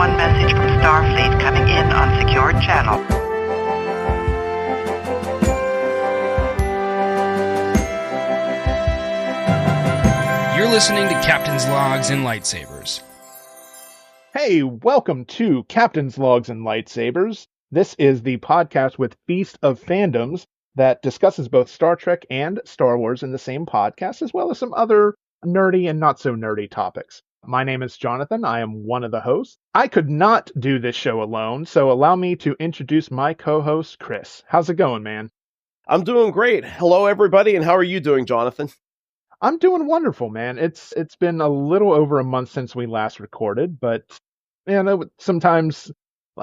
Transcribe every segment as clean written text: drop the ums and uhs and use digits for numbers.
one message from Starfleet coming in on secured channel. You're listening to Captain's Logs and Lightsabers. Hey, welcome to Captain's Logs and Lightsabers. This is the podcast with Feast of Fandoms that discusses both Star Trek and Star Wars in the same podcast, as well as some other nerdy and not so nerdy topics. My name is Jonathan. I am one of the hosts. I could not do this show alone, so allow me to introduce my co-host, Chris. How's it going, man? I'm doing great. Hello, everybody, and how are you doing, Jonathan? I'm doing wonderful, man. It's been a little over a month since we last recorded, but sometimes,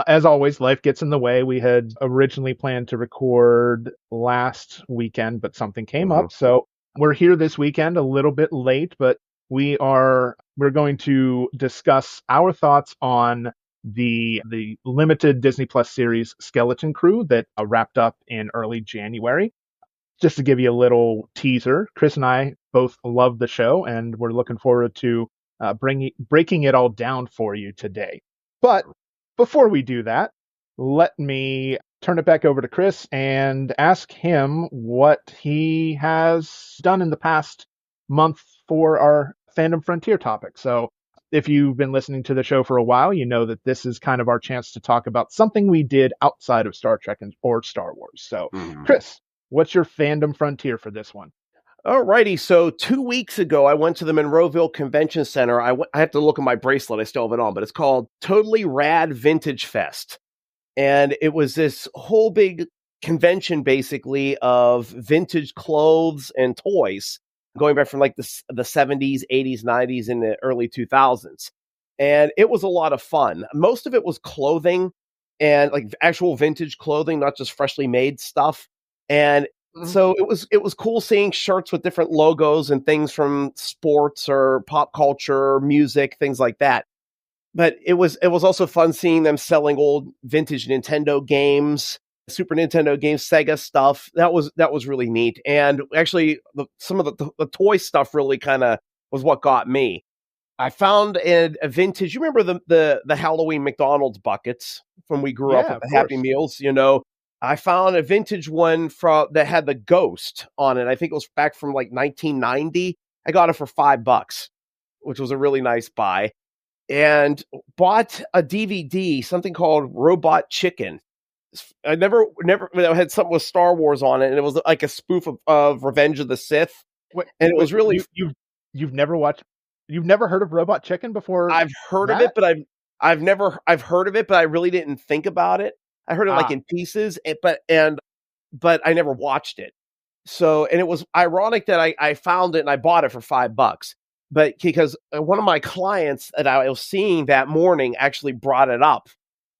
as always, life gets in the way. We had originally planned to record last weekend, but something came up, so we're here this weekend a little bit late, but we're going to discuss our thoughts on the limited Disney Plus series Skeleton Crew that wrapped up in early January. Just to give you a little teaser, Chris and I both love the show, and we're looking forward to breaking it all down for you today. But before we do that, let me turn it back over to Chris and ask him what he has done in the past month for our Fandom Frontier topic. So if you've been listening to the show for a while, you know that this is kind of our chance to talk about something we did outside of Star Trek or Star Wars. So, Chris, what's your Fandom Frontier for this one? Alrighty, so 2 weeks ago, I went to the Monroeville Convention Center. I have to look at my bracelet. I still have it on, but it's called Totally Rad Vintage Fest. And it was this whole big convention, basically, of vintage clothes and toys, going back from like the 70s, 80s, 90s, and the early 2000s. And it was a lot of fun. Most of it was clothing and like actual vintage clothing, not just freshly made stuff. And so it was cool seeing shirts with different logos and things from sports or pop culture, music, things like that. But it was also fun seeing them selling old vintage Nintendo games, Super Nintendo games, Sega stuff. That was really neat. And actually, some of the toy stuff really kind of was what got me. I found a vintage. You remember the Halloween McDonald's buckets from we grew up with the Happy Meals? You know, I found a vintage one that had the ghost on it. I think it was back from like 1990. I got it for $5, which was a really nice buy. And bought a DVD, something called Robot Chicken. I never had something with Star Wars on it, and it was like a spoof of Revenge of the Sith. And it was really you've never heard of Robot Chicken before? I've heard of it, but I've heard of it, but I really didn't think about it. I heard it like in pieces, but I never watched it. So, and it was ironic that I found it and I bought it for $5, but because one of my clients that I was seeing that morning actually brought it up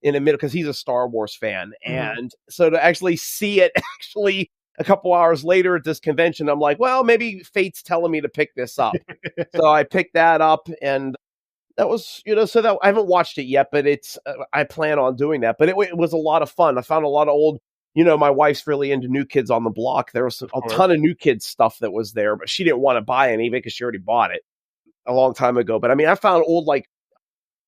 in the middle because he's a Star Wars fan. And so to actually see it actually a couple hours later at this convention, I'm like, well, maybe fate's telling me to pick this up. So I picked that up, and that was, so that I haven't watched it yet, but I plan on doing that. But it was a lot of fun. I found a lot of old, my wife's really into New Kids on the Block. There was a ton of New Kids stuff that was there, but she didn't want to buy any because she already bought it a long time ago. But I mean, I found old like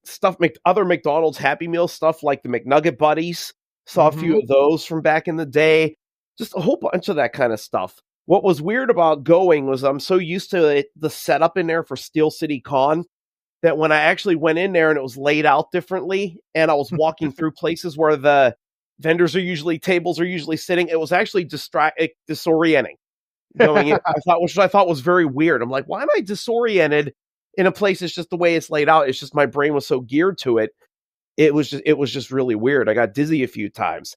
stuff, other McDonald's Happy Meal stuff like the McNugget Buddies. Saw a few of those from back in the day. Just a whole bunch of that kind of stuff. What was weird about going was I'm so used to the setup in there for Steel City Con that when I actually went in there and it was laid out differently, and I was walking through places where the tables are usually sitting, it was actually disorienting going in. Which I thought was very weird. I'm like, why am I disoriented in a place that's just the way it's laid out? It's just my brain was so geared to it. It was just really weird. I got dizzy a few times.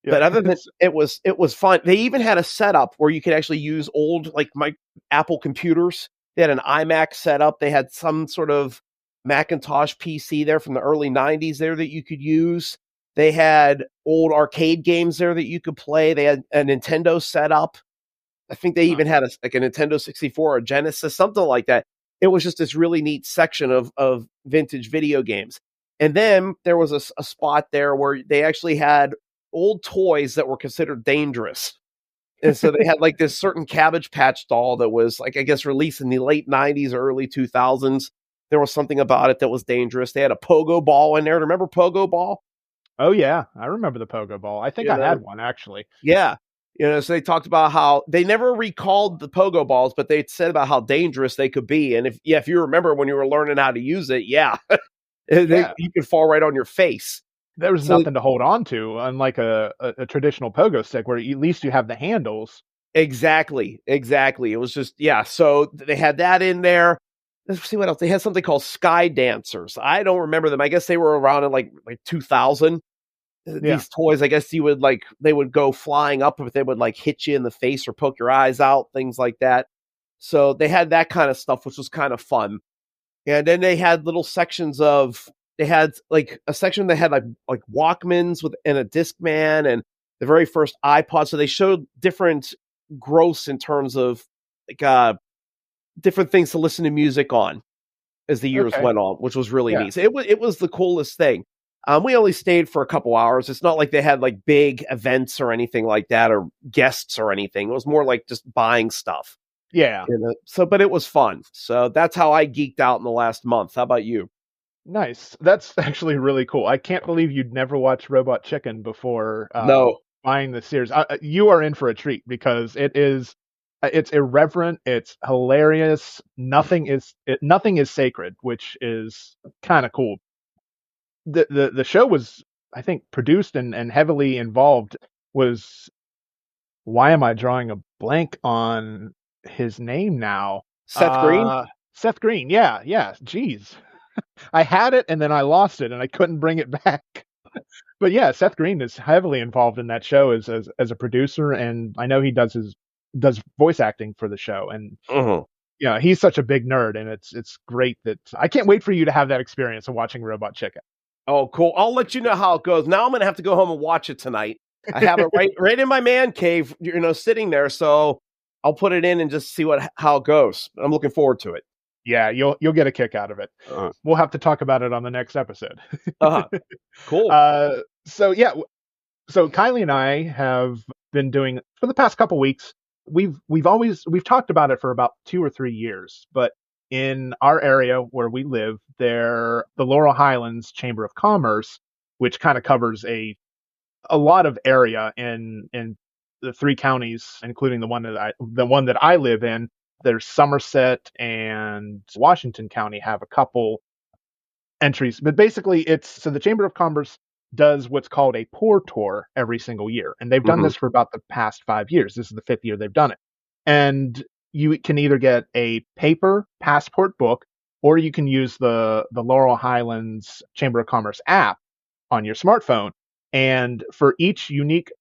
Yeah. But other than it was fun. They even had a setup where you could actually use old like my Apple computers. They had an iMac setup. They had some sort of Macintosh PC there from the early 90s there that you could use. They had old arcade games there that you could play. They had a Nintendo setup. I think they even had a Nintendo 64 or Genesis, something like that. It was just this really neat section of vintage video games. And then there was a spot there where they actually had old toys that were considered dangerous. And so they had like this certain Cabbage Patch doll that was like, I guess, released in the late 90s or early 2000s. there was something about it that was dangerous. They had a pogo ball in there. Remember pogo ball? Oh yeah, I remember the pogo ball. I think You I know? had one actually. Yeah. So they talked about how they never recalled the pogo balls, but they said about how dangerous they could be. And if you remember when you were learning how to use it, you could fall right on your face. There was nothing to hold on to, unlike a traditional pogo stick where at least you have the handles. Exactly. It was just, so they had that in there. Let's see what else. They had something called Sky Dancers. I don't remember them. I guess they were around in like 2000. These toys, I guess they would go flying up, but they would like hit you in the face or poke your eyes out, things like that. So they had that kind of stuff, which was kind of fun. And then they had little sections they had like a section that had like Walkmans and a Discman and the very first iPod. So they showed different growths in terms of like different things to listen to music on as the years went on, which was really neat. So it was the coolest thing. We only stayed for a couple hours. It's not like they had like big events or anything like that or guests or anything. It was more like just buying stuff. Yeah. But it was fun. So that's how I geeked out in the last month. How about you? Nice. That's actually really cool. I can't believe you'd never watched Robot Chicken before buying the series. You are in for a treat because it's irreverent, it's hilarious. Nothing is sacred, which is kind of cool. The show was, I think, produced and heavily involved was, why am I drawing a blank on his name now? Seth Green? Seth Green, yeah. Jeez. I had it and then I lost it and I couldn't bring it back. But yeah, Seth Green is heavily involved in that show as a producer, and I know he does voice acting for the show. And he's such a big nerd, and it's great that I can't wait for you to have that experience of watching Robot Chicken. Oh, cool. I'll let you know how it goes. Now I'm going to have to go home and watch it tonight. I have it right in my man cave, sitting there. So I'll put it in and just see how it goes. I'm looking forward to it. Yeah, you'll get a kick out of it. We'll have to talk about it on the next episode. Cool. So Kylie and I have been doing for the past couple weeks. We've talked about it for about 2 or 3 years, but in our area where we live, the Laurel Highlands Chamber of Commerce, which kind of covers a lot of area in the 3 counties, including the one that I live in. There's Somerset and Washington County have a couple entries, but basically the Chamber of Commerce does what's called a Pour Tour every single year, and they've done this for about the past 5 years. This is the 5th year they've done it, and you can either get a paper passport book, or you can use the Laurel Highlands Chamber of Commerce app on your smartphone, and for each unique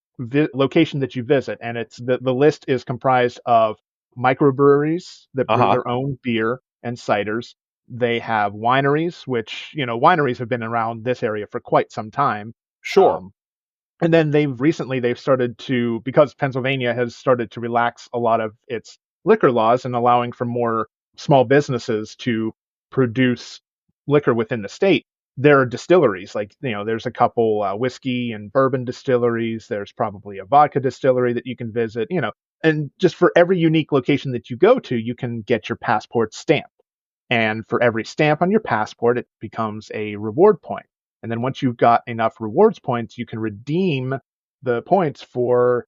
location that you visit, and it's the list is comprised of microbreweries that brew their own beer and ciders. They have wineries, which, wineries have been around this area for quite some time. Sure. And then they've started to, because Pennsylvania has started to relax a lot of its liquor laws and allowing for more small businesses to produce liquor within the state. There are distilleries, like, there's a couple whiskey and bourbon distilleries. There's probably a vodka distillery that you can visit, and just for every unique location that you go to, you can get your passport stamped. And for every stamp on your passport, it becomes a reward point. And then once you've got enough rewards points, you can redeem the points for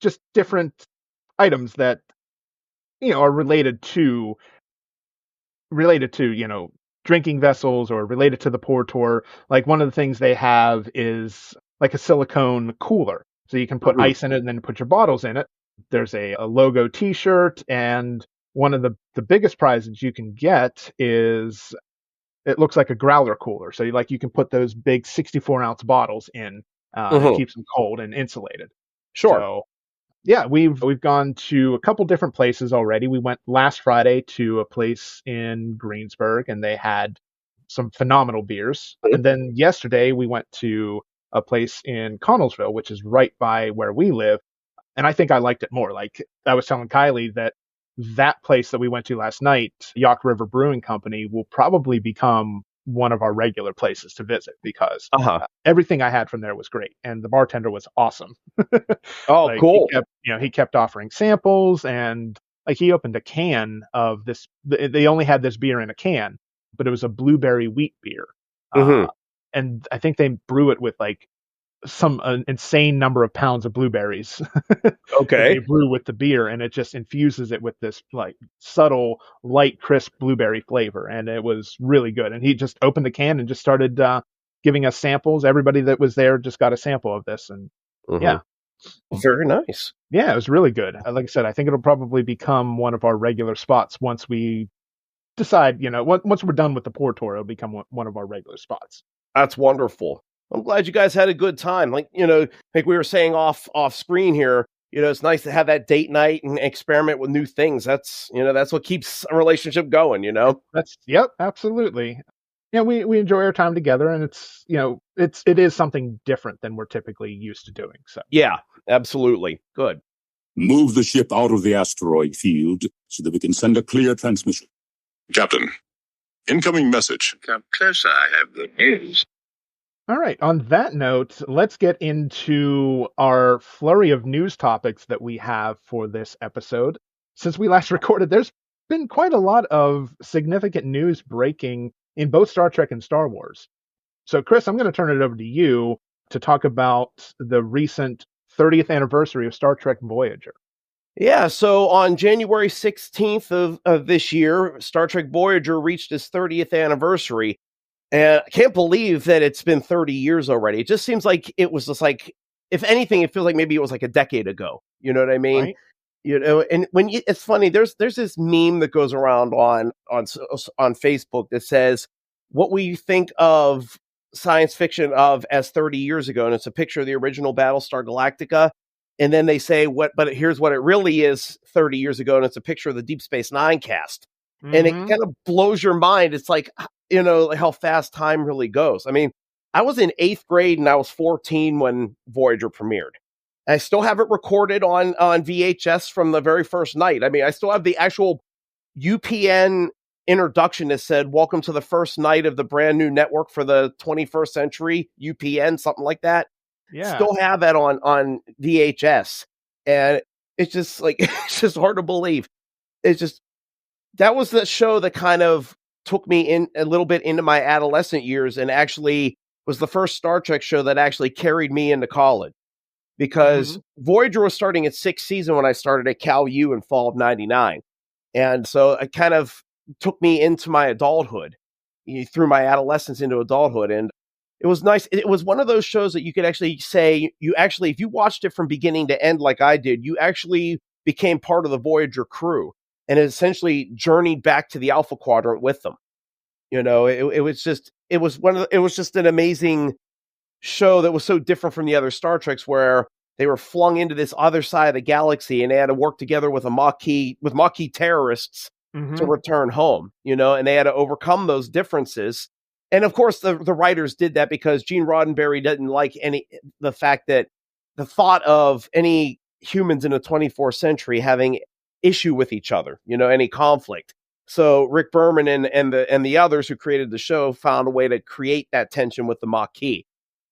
just different items that, are related to, drinking vessels or related to the Pour Tour. Like one of the things they have is like a silicone cooler. So you can put ice in it and then put your bottles in it. There's a logo t-shirt, and one of the biggest prizes you can get is, it looks like a growler cooler. So you can put those big 64-ounce bottles in. It keeps them cold and insulated. Sure. So yeah, we've gone to a couple different places already. We went last Friday to a place in Greensburg, and they had some phenomenal beers. And then yesterday we went to a place in Connellsville, which is right by where we live. And I think I liked it more. Like I was telling Kylie that place that we went to last night, Yawk River Brewing Company, will probably become one of our regular places to visit because everything I had from there was great. And the bartender was awesome. Cool. He kept offering samples, and like he opened a can of this. They only had this beer in a can, but it was a blueberry wheat beer. Mhm. And I think they brew it with like some insane number of pounds of blueberries that Okay. they brew with the beer, and it just infuses it with this like subtle, light, crisp blueberry flavor, and it was really good. And he just opened the can and just started giving us samples. Everybody that was there just got a sample of this, and yeah, Very nice. yeah, it was really good. Like I said, I think it'll probably become one of our regular spots once we decide, once we're done with the Pour Tour, it'll become one of our regular spots. That's wonderful. I'm glad you guys had a good time. Like we were saying off screen here, it's nice to have that date night and experiment with new things. That's what keeps a relationship going, Yep, absolutely. Yeah, we enjoy our time together, and it's it is something different than we're typically used to doing. So Yeah, absolutely. Good. Move the ship out of the asteroid field so that we can send a clear transmission. Captain, incoming message. Come closer, I have good news. all right, on that note, let's get into our flurry of news topics that we have for this episode. Since we last recorded, there's been quite a lot of significant news breaking in both Star Trek and Star Wars. So, Chris, I'm going to turn it over to you to talk about the recent 30th anniversary of Star Trek Voyager. Yeah, so on January 16th of this year, Star Trek Voyager reached its 30th anniversary. And I can't believe that it's been 30 years already. It just seems like it was just like, if anything, it feels like maybe it was like a decade ago. You know what I mean? Right. And it's funny, there's this meme that goes around on Facebook that says what we think of science fiction of as 30 years ago, and it's a picture of the original Battlestar Galactica, and then they say but here's what it really is 30 years ago, and it's a picture of the Deep Space Nine cast. Mm-hmm. And it kind of blows your mind. It's like, how fast time really goes. I mean, I was in 8th grade and I was 14 when Voyager premiered. I still have it recorded on VHS from the very first night. I mean, I still have the actual UPN introduction that said, "Welcome to the first night of the brand new network for the 21st century," UPN, something like that. Yeah. Still have that on VHS. And it's just like, it's just hard to believe. It's just, that was the show that kind of took me in a little bit into my adolescent years, and actually was the first Star Trek show that actually carried me into college, because Voyager was starting its 6th season when I started at Cal U in fall of '99. And so it kind of took me into my adulthood, through my adolescence into adulthood. And it was nice. It was one of those shows that you could actually say, if you watched it from beginning to end like I did, you actually became part of the Voyager crew and essentially journeyed back to the Alpha Quadrant with them. It was just an amazing show that was so different from the other Star Treks, where they were flung into this other side of the galaxy and they had to work together with Maquis terrorists to return home, and they had to overcome those differences. And of course, the writers did that because Gene Roddenberry didn't like the fact that the thought of any humans in the 24th century having issue with each other, any conflict. So Rick Berman and the others who created the show found a way to create that tension with the Maquis.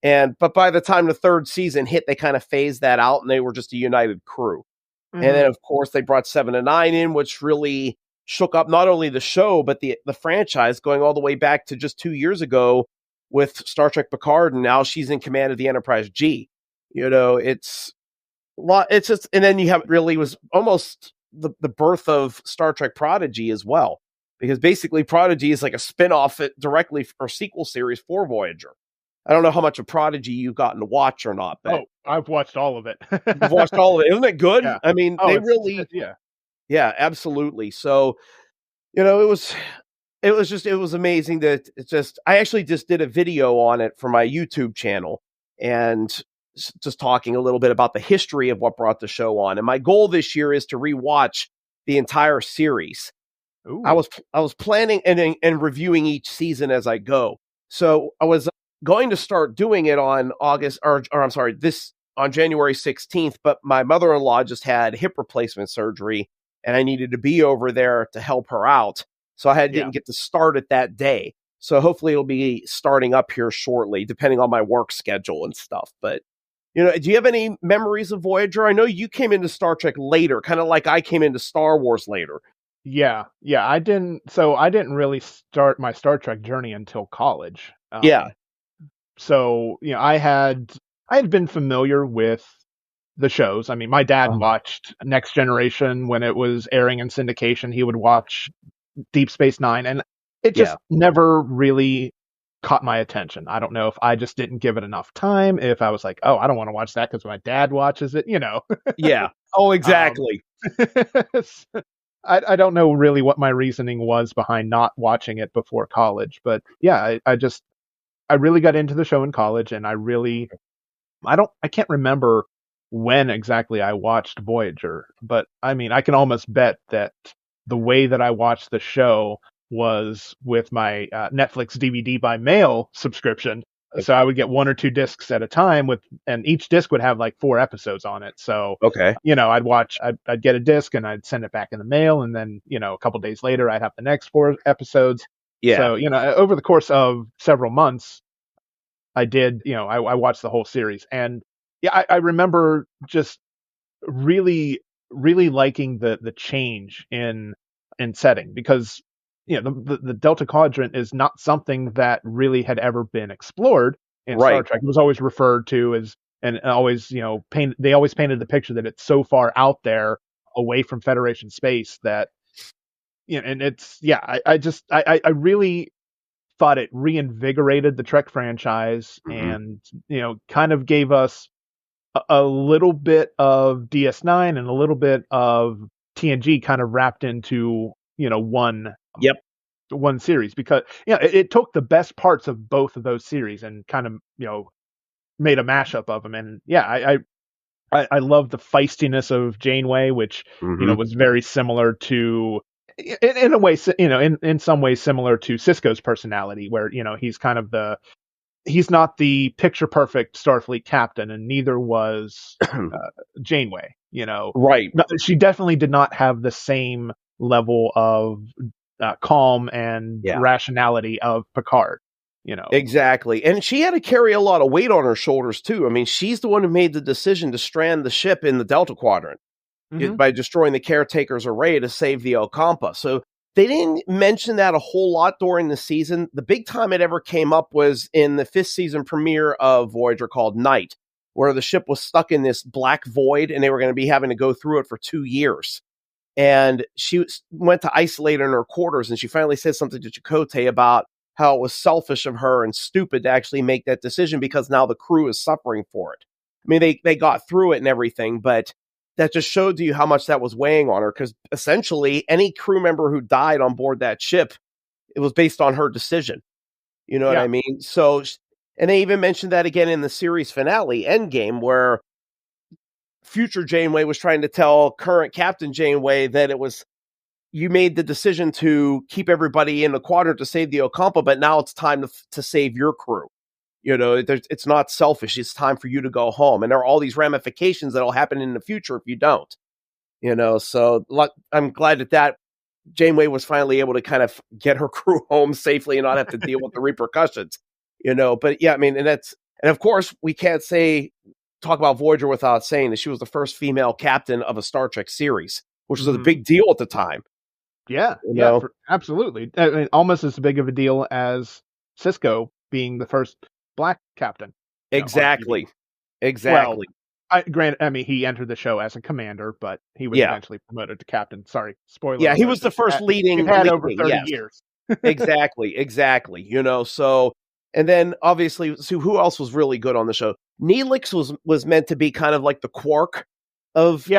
But by the time the 3rd season hit, they kind of phased that out and they were just a united crew. And then of course they brought 7 and 9 in, which really shook up not only the show, but the franchise, going all the way back to just 2 years ago with Star Trek Picard. And now she's in command of the Enterprise G. It's a lot. It's just, and then you have really was almost the birth of Star Trek Prodigy as well, because basically Prodigy is like a spin-off directly for sequel series for Voyager. I don't know how much of Prodigy you've gotten to watch or not, but I've watched all of it. You've watched all of it. Isn't it good? Yeah. I mean, they really, yeah, absolutely. So, it was amazing that I actually just did a video on it for my YouTube channel and just talking a little bit about the history of what brought the show on. And my goal this year is to rewatch the entire series. Ooh. I was planning and reviewing each season as I go. So I was going to start doing it on on January 16th, but my mother-in-law just had hip replacement surgery and I needed to be over there to help her out. So I didn't get to start it that day. So hopefully it'll be starting up here shortly, depending on my work schedule and stuff. But, do you have any memories of Voyager? I know you came into Star Trek later, kind of like I came into Star Wars later. Yeah, I didn't really start my Star Trek journey until college. Yeah. So, I had been familiar with the shows. I mean, my dad watched Next Generation when it was airing in syndication. He would watch Deep Space Nine, and it just never really caught my attention. I don't know if I just didn't give it enough time, if I was like, oh, I don't want to watch that because my dad watches it, Yeah. Oh, exactly. I don't know really what my reasoning was behind not watching it before college, but yeah, I really got into the show in college, and I can't remember when exactly I watched Voyager, but I mean, I can almost bet that the way that I watched the show was with my Netflix DVD by mail subscription. So I would get 1 or 2 discs at a time and each disc would have like 4 episodes on it. So, Okay. I'd get a disc and I'd send it back in the mail. And then, a couple days later, I'd have the next 4 episodes. Yeah. So, over the course of several months, I did, I watched the whole series. And yeah, I remember just really, really liking the change in setting, because the Delta Quadrant is not something that really had ever been explored in Star Trek. It was always referred to as, and always, they always painted the picture that it's so far out there away from Federation space that, and it's, I really thought it reinvigorated the Trek franchise, and kind of gave us a little bit of DS9 and a little bit of TNG kind of wrapped into one series, because it took the best parts of both of those series and kind of made a mashup of them. And I love the feistiness of Janeway, which was very similar to, in a way, in some ways similar to Sisko's personality, where he's kind of he's not the picture perfect Starfleet captain, and neither was Janeway. Right. She definitely did not have the same level of calm and rationality of Picard. Exactly. And she had to carry a lot of weight on her shoulders too. I mean, she's the one who made the decision to strand the ship in the Delta Quadrant by destroying the Caretaker's array to save the Ocampa. So they didn't mention that a whole lot during the season. The big time it ever came up was in the 5th season premiere of Voyager, called Night, where the ship was stuck in this black void and they were going to be having to go through it for 2 years. And she went to isolate in her quarters, and she finally said something to Chakotay about how it was selfish of her and stupid to actually make that decision, because now the crew is suffering for it. I mean, they got through it and everything, but that just showed you how much that was weighing on her, because essentially any crew member who died on board that ship, it was based on her decision. You know what I mean? So, and they even mentioned that again in the series finale, Endgame, where future Janeway was trying to tell current Captain Janeway that it was, you made the decision to keep everybody in the quadrant to save the Ocampa, but now it's time to save your crew. It's not selfish. It's time for you to go home. And there are all these ramifications that'll happen in the future if you don't. So I'm glad that Janeway was finally able to kind of get her crew home safely and not have to deal with the repercussions. But yeah, I mean, and of course we can't talk about Voyager without saying that she was the first female captain of a Star Trek series, which was a big deal at the time. Yeah, absolutely. I mean, almost as big of a deal as Sisko being the first Black captain. Exactly. Well, he entered the show as a commander, but he was eventually promoted to captain. Sorry, spoiler. Yeah, he was the first leading. Had over 30 years. Exactly. So, and then obviously, so who else was really good on the show? Neelix was meant to be kind of like the Quark of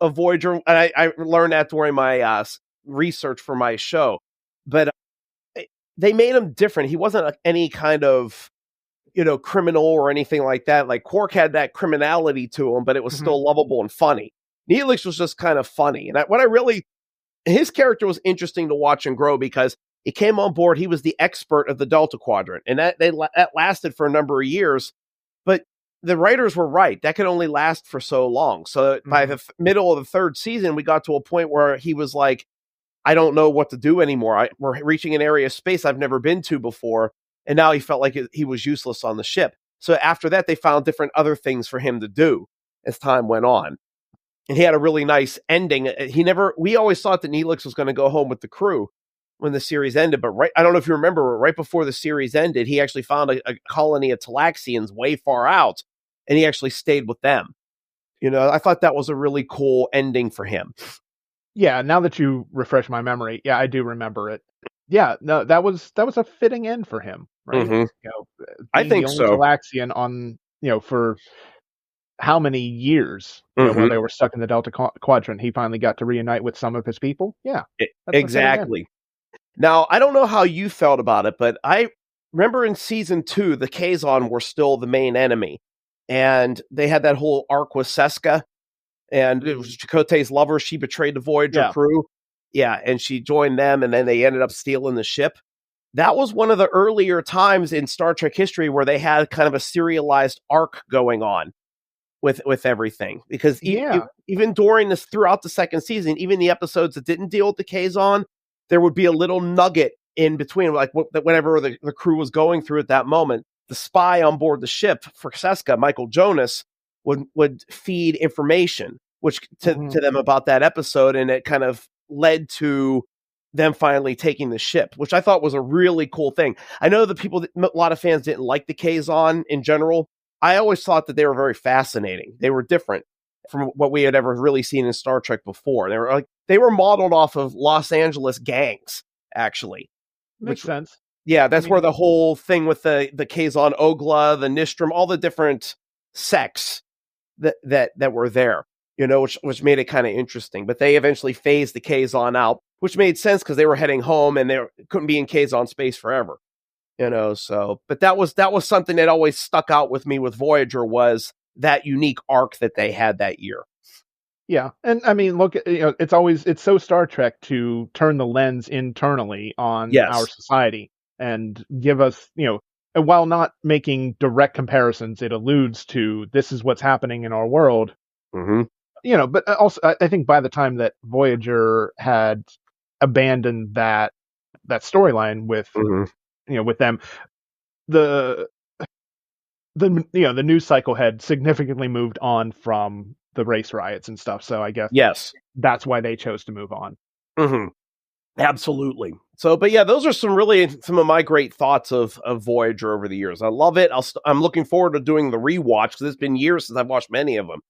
Voyager, and I learned that during my research for my show. But they made him different. He wasn't any kind of criminal or anything like that. Like Quark had that criminality to him, but it was still lovable and funny. Neelix was just kind of funny, and his character was interesting to watch and grow, because he came on board. He was the expert of the Delta Quadrant, and that lasted for a number of years. But the writers were right. That could only last for so long. So by the middle of the 3rd season, we got to a point where he was like, I don't know what to do anymore. We're reaching an area of space I've never been to before. And now he felt like he was useless on the ship. So after that, they found different other things for him to do as time went on. And he had a really nice ending. We always thought that Neelix was going to go home with the crew when the series ended, but I don't know if you remember, right before the series ended, he actually found a colony of Talaxians way far out, and he actually stayed with them. I thought that was a really cool ending for him. Yeah, now that you refresh my memory, yeah, I do remember it. Yeah, no, that was a fitting end for him, right? Mm-hmm. I think so. Talaxian on, for how many years, while they were stuck in the Delta Quadrant, he finally got to reunite with some of his people. Yeah, exactly. Now, I don't know how you felt about it, but I remember in season 2, the Kazon were still the main enemy, and they had that whole arc with Seska, and it was Chakotay's lover. She betrayed the Voyager crew. Yeah, and she joined them, and then they ended up stealing the ship. That was one of the earlier times in Star Trek history where they had kind of a serialized arc going on with everything, because even during this, throughout the second season, even the episodes that didn't deal with the Kazon, there would be a little nugget in between, like whenever the crew was going through at that moment, the spy on board the ship for Seska, Michael Jonas, would feed information to them about that episode, and it kind of led to them finally taking the ship, which I thought was a really cool thing. I know a lot of fans didn't like the Kazon in general. I always thought that they were very fascinating. They were different from what we had ever really seen in Star Trek before. They were modeled off of Los Angeles gangs, actually. Makes sense. Yeah, that's where the whole thing with the Kazon Ogla, the Nistrum, all the different sects that were there, which made it kind of interesting. But they eventually phased the Kazon out, which made sense because they were heading home and they couldn't be in Kazon space forever. But that was something that always stuck out with me with Voyager, was that unique arc that they had that year. Yeah. And I mean, look, it's so Star Trek to turn the lens internally on our society and give us, and while not making direct comparisons, it alludes to this is what's happening in our world. But also I think by the time that Voyager had abandoned that storyline with, with them, the news cycle had significantly moved on from the race riots and stuff. So I guess that's why they chose to move on. Absolutely. So, but yeah, those are some of my great thoughts of Voyager over the years. I love it. I'm looking forward to doing the rewatch, because it's been years since I've watched many of them,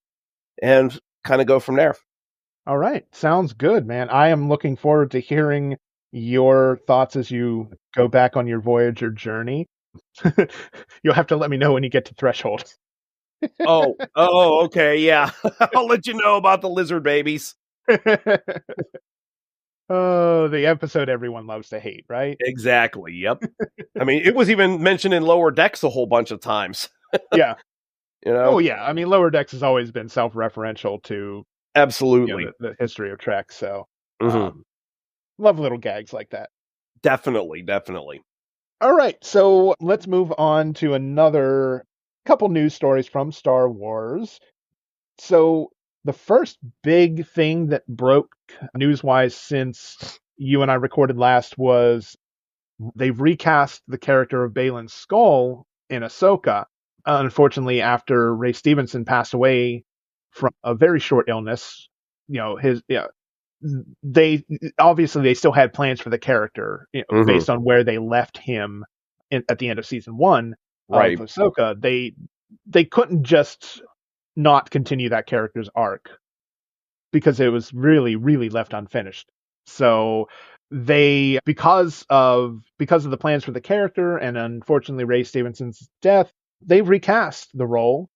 and kind of go from there. All right. Sounds good, man. I am looking forward to hearing your thoughts as you go back on your Voyager journey. You'll have to let me know when you get to Threshold. Okay, yeah. I'll let you know about the lizard babies. Oh, the episode everyone loves to hate, right? Exactly, yep. I mean, it was even mentioned in Lower Decks a whole bunch of times. Yeah. Oh, yeah. I mean, Lower Decks has always been self-referential to absolutely the history of Trek, so love little gags like that. Definitely. All right, so let's move on to another couple news stories from Star Wars. So the first big thing that broke news-wise since you and I recorded last was they've recast the character of Baylan Skoll in Ahsoka. Unfortunately, after Ray Stevenson passed away from a very short illness, they still had plans for the character, based on where they left him at the end of season 1 of Ahsoka. They couldn't just not continue that character's arc because it was really, really left unfinished. So they, because of the plans for the character and unfortunately Ray Stevenson's death, they've recast the role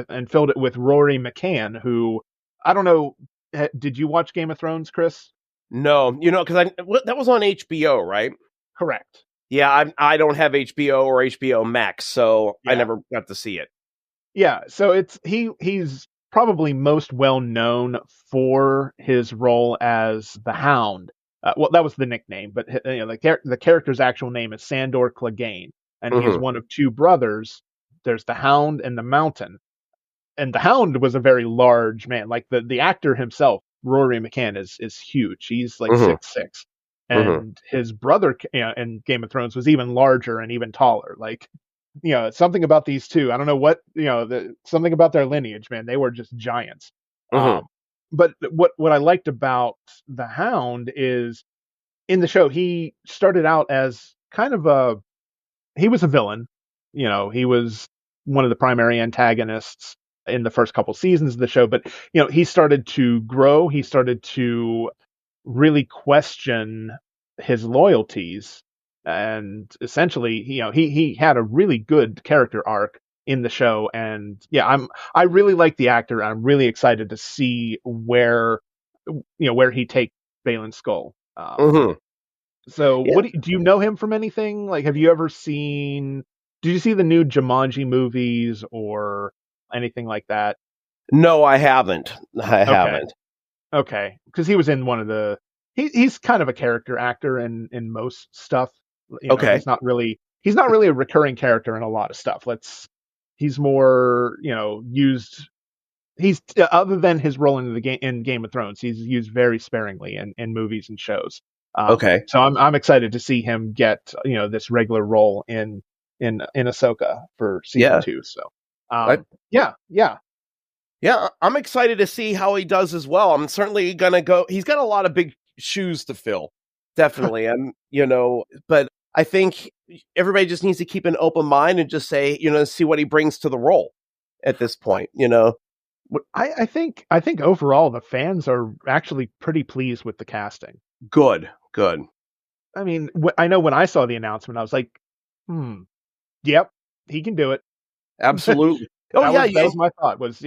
and filled it with Rory McCann, who, I don't know, did you watch Game of Thrones, Chris? No, because that was on HBO, right? Correct. Yeah, I don't have HBO or HBO Max, so I never got to see it. Yeah, so he's probably most well known for his role as the Hound. Well, that was the nickname, but the character's actual name is Sandor Clegane, and he's one of two brothers. There's the Hound and the Mountain. And the Hound was a very large man. Like the actor himself, Rory McCann, is huge. He's like 6'6". And his brother in Game of Thrones was even larger and even taller. Like, something about these two. I don't know what, something about their lineage, man. They were just giants. but what I liked about the Hound is in the show he started out as kind of he was a villain. He was one of the primary antagonists in the first couple seasons of the show, but he started to grow. He started to really question his loyalties, and essentially, he had a really good character arc in the show. And yeah, I really like the actor. I'm really excited to see where he takes Baylan Skoll. Mm-hmm. So, Yeah. do you know him from anything? Like, have you ever seen? Did you see the new Jumanji movies or anything like that? No, I haven't. I haven't. Okay, because he was in one of the. He's kind of a character actor in most stuff. Okay. He's not really a recurring character in a lot of stuff. He's more used. He's other than his role in Game of Thrones, he's used very sparingly in movies and shows. Okay. So I'm excited to see him get this regular role in Ahsoka for season 2. So yeah, I'm excited to see how he does as well. I'm certainly gonna go. He's got a lot of big shoes to fill, definitely, and but I think everybody just needs to keep an open mind and just say, see what he brings to the role at this point. I think overall the fans are actually pretty pleased with the casting. Good. I mean, I know when I saw the announcement, I was like, yep, he can do it. Absolutely. That was my thought. Was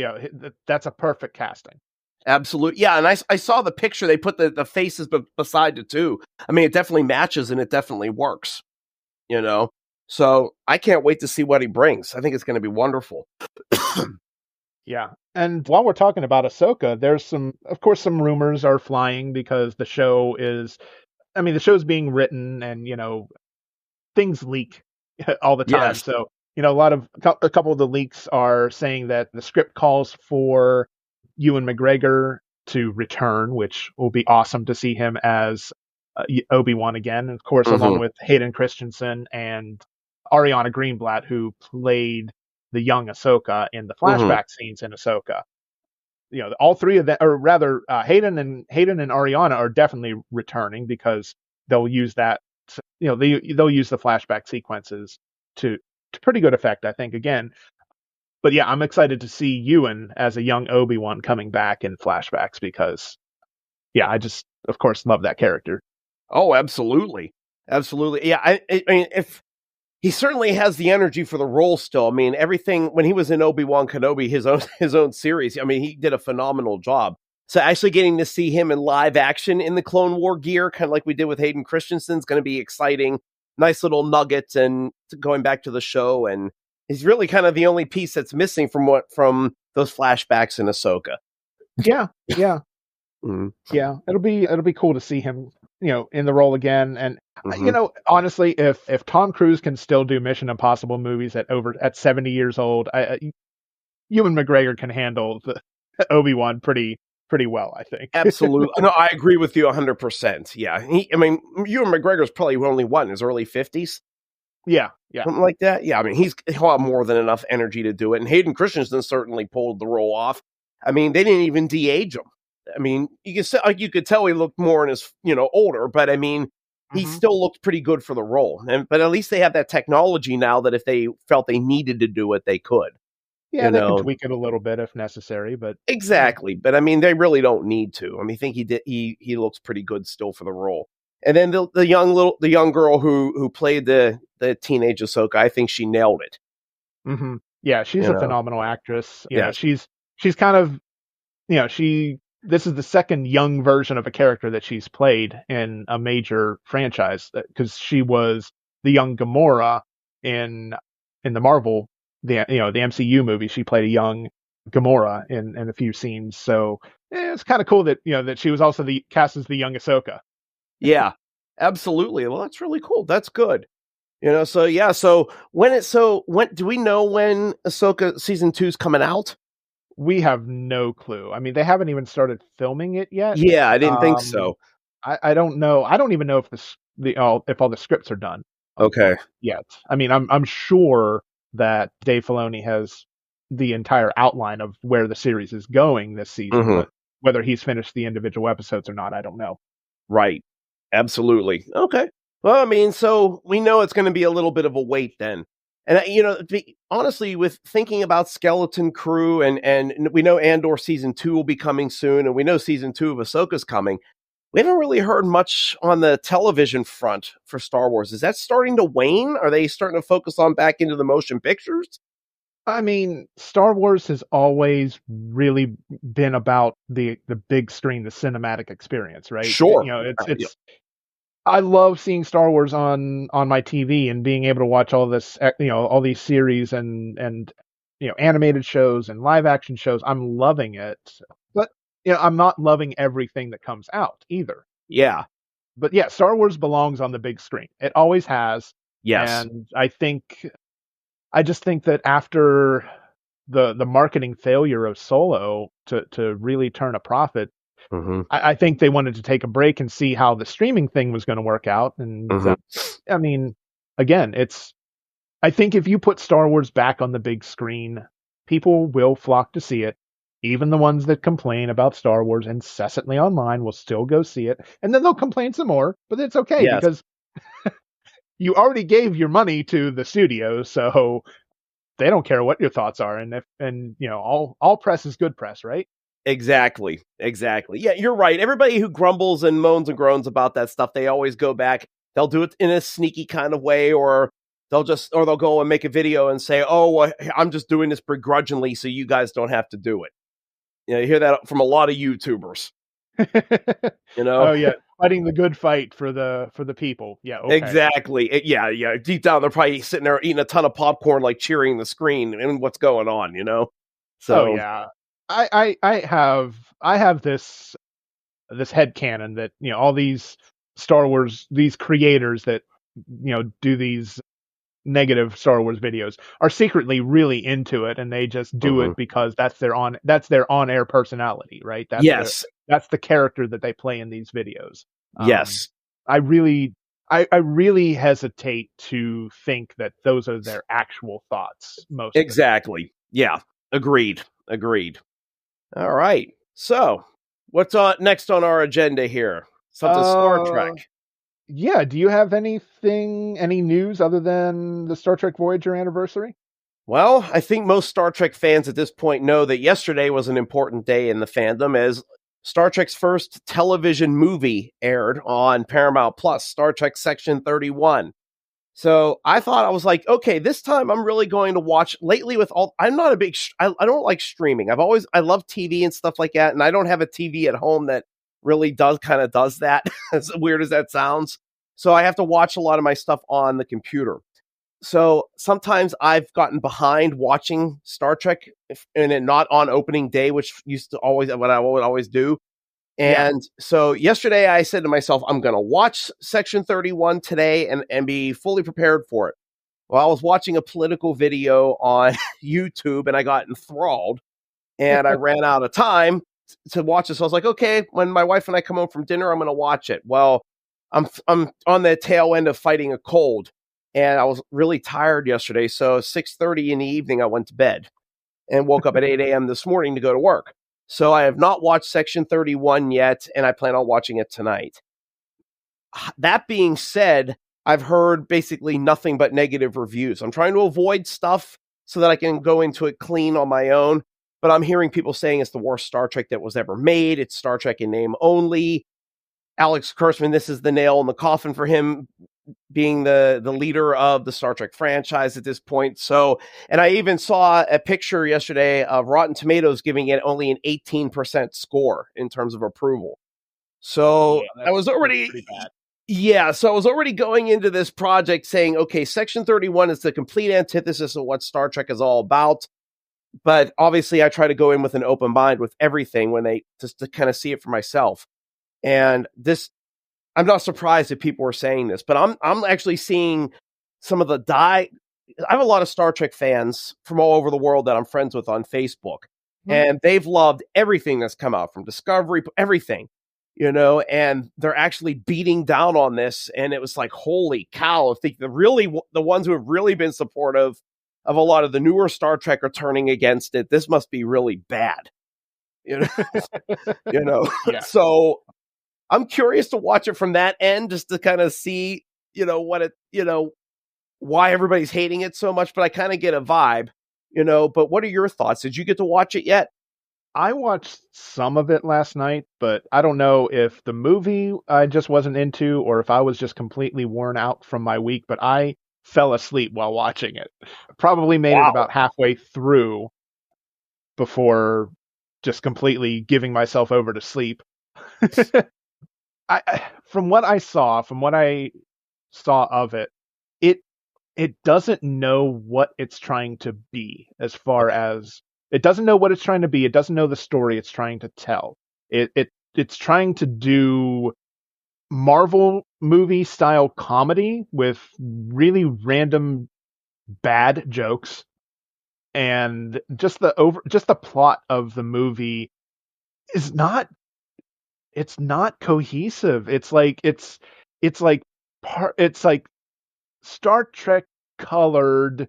that's a perfect casting. Absolutely. Yeah, and I saw the picture. They put the faces beside the two. I mean, it definitely matches and it definitely works. So I can't wait to see what he brings. I think it's going to be wonderful. Yeah. And while we're talking about Ahsoka, there's some rumors are flying because the show's being written and, things leak all the time. Yes. So, a couple of the leaks are saying that the script calls for Ewan McGregor to return, which will be awesome to see him as Obi-Wan again. And of course, along with Hayden Christensen and Ariana Greenblatt, who played the young Ahsoka in the flashback scenes in Ahsoka. All three of them, or rather, Hayden and Ariana are definitely returning because they'll use that. They'll use the flashback sequences to pretty good effect, I think. Again, but yeah, I'm excited to see Ewan as a young Obi-Wan coming back in flashbacks because, yeah, I just, of course, love that character. Oh, absolutely. Yeah, I mean, if he certainly has the energy for the role still. I mean, everything when he was in Obi-Wan Kenobi, his own series, I mean, he did a phenomenal job. So actually getting to see him in live action in the Clone War gear, kind of like we did with Hayden Christensen, is going to be exciting. Nice little nuggets and going back to the show. And he's really kind of the only piece that's missing from those flashbacks in Ahsoka. Yeah. Yeah. It'll be cool to see him, in the role again. And honestly, if Tom Cruise can still do Mission Impossible movies at 70 years old, Ewan McGregor can handle the Obi-Wan pretty well, I think. Absolutely. No, I agree with you 100%. Yeah. Ewan McGregor's probably only in his early 50s. Yeah. Something like that. Yeah, I mean, he'll have more than enough energy to do it. And Hayden Christensen certainly pulled the role off. I mean, they didn't even de-age him. I mean, you could tell he looked more in his, older, but I mean, he still looked pretty good for the role. But at least they have that technology now that if they felt they needed to do it, they could. Yeah, they can tweak it a little bit if necessary, but exactly. But I mean, they really don't need to. I mean, I think he looks pretty good still for the role. And then the young girl who played the teenage Ahsoka, I think she nailed it. Mm-hmm. Yeah, she's a phenomenal actress. She's kind of, this is the second young version of a character that she's played in a major franchise, because she was the young Gamora in the Marvel, the MCU movie. She played a young Gamora in a few scenes. So it's kind of cool that that she was also cast as the young Ahsoka. Yeah, absolutely. Well, that's really cool. That's good. So when do we know when Ahsoka season 2 is coming out? We have no clue. I mean, they haven't even started filming it yet. Yeah, I didn't think so. I don't know. I don't even know if all the scripts are done. Okay. Yet. I mean, I'm sure that Dave Filoni has the entire outline of where the series is going this season, but Whether he's finished the individual episodes or not, I don't know. Right. Absolutely. Okay. Well, I mean, so we know it's going to be a little bit of a wait then. And, honestly, with thinking about Skeleton Crew and we know Andor Season 2 will be coming soon, and we know Season 2 of Ahsoka's coming, we haven't really heard much on the television front for Star Wars. Is that starting to wane? Are they starting to focus on back into the motion pictures? I mean, Star Wars has always really been about the big screen, the cinematic experience, right? Sure. It's I love seeing Star Wars on my TV and being able to watch all this, all these series and animated shows and live action shows. I'm loving it, but I'm not loving everything that comes out either. Yeah. But yeah, Star Wars belongs on the big screen. It always has. Yes. And I just think that after the marketing failure of Solo to really turn a profit, I think they wanted to take a break and see how the streaming thing was going to work out. And I mean, again, I think if you put Star Wars back on the big screen, people will flock to see it. Even the ones that complain about Star Wars incessantly online will still go see it, and then they'll complain some more. But it's okay because you already gave your money to the studio, so they don't care what your thoughts are. And all press is good press, right? Exactly. Yeah, you're right. Everybody who grumbles and moans and groans about that stuff, they always go back. They'll do it in a sneaky kind of way, or they'll go and make a video and say, "Oh, I'm just doing this begrudgingly, so you guys don't have to do it." You hear that from a lot of YouTubers. Oh yeah, fighting the good fight for the people. Yeah, okay. Exactly. Yeah. Deep down, they're probably sitting there eating a ton of popcorn, like cheering the screen and what's going on. So yeah. I have this headcanon that all these Star Wars, these creators that do these negative Star Wars videos are secretly really into it, and they just do it because that's their on-air personality, right? That's the character that they play in these videos. Yes. I really hesitate to think that those are their actual thoughts most exactly. Yeah. Agreed. All right. So, what's next on our agenda here? Something Star Trek. Yeah. Do you have any news other than the Star Trek Voyager anniversary? Well, I think most Star Trek fans at this point know that yesterday was an important day in the fandom as Star Trek's first television movie aired on Paramount Plus, Star Trek Section 31. So I was like, okay, this time I'm really going to watch. Lately I'm not a big, I don't like streaming. I love TV and stuff like that. And I don't have a TV at home that really does that, as weird as that sounds. So I have to watch a lot of my stuff on the computer. So sometimes I've gotten behind watching Star Trek and not on opening day, which used to always, what I would always do. And so yesterday I said to myself, I'm going to watch Section 31 today and be fully prepared for it. Well, I was watching a political video on YouTube and I got enthralled and I ran out of time to watch it. So I was like, okay, when my wife and I come home from dinner, I'm going to watch it. Well, I'm on the tail end of fighting a cold and I was really tired yesterday. So 6:30 in the evening, I went to bed and woke up at 8 a.m. this morning to go to work. So I have not watched Section 31 yet, and I plan on watching it tonight. That being said, I've heard basically nothing but negative reviews. I'm trying to avoid stuff so that I can go into it clean on my own, but I'm hearing people saying it's the worst Star Trek that was ever made. It's Star Trek in name only. Alex Kurtzman, this is the nail in the coffin for him being the leader of the Star Trek franchise at this point. So, and I even saw a picture yesterday of Rotten Tomatoes giving it only an 18% score in terms of approval. So I was already pretty bad. Yeah, so I was already going into this project saying, okay, Section 31 is the complete antithesis of what Star Trek is all about. But obviously I try to go in with an open mind with everything just to kind of see it for myself. And I'm not surprised that people are saying this, but I'm actually seeing some of I have a lot of Star Trek fans from all over the world that I'm friends with on Facebook, and they've loved everything that's come out from Discovery, everything, and they're actually beating down on this. And it was like, holy cow! I think the ones who have really been supportive of a lot of the newer Star Trek are turning against it. This must be really bad. you know, you know. Yeah. So I'm curious to watch it from that end, just to kind of see, what it, why everybody's hating it so much. But I kind of get a vibe, But what are your thoughts? Did you get to watch it yet? I watched some of it last night, but I don't know if the movie I just wasn't into or if I was just completely worn out from my week, but I fell asleep while watching it. Probably made it about halfway through before just completely giving myself over to sleep. From what I saw of it, it doesn't know what it's trying to be, as far as it doesn't know what it's trying to be. It doesn't know the story it's trying to tell. It's trying to do Marvel movie style comedy with really random bad jokes, and just the plot of the movie is not cohesive. It's like Star Trek colored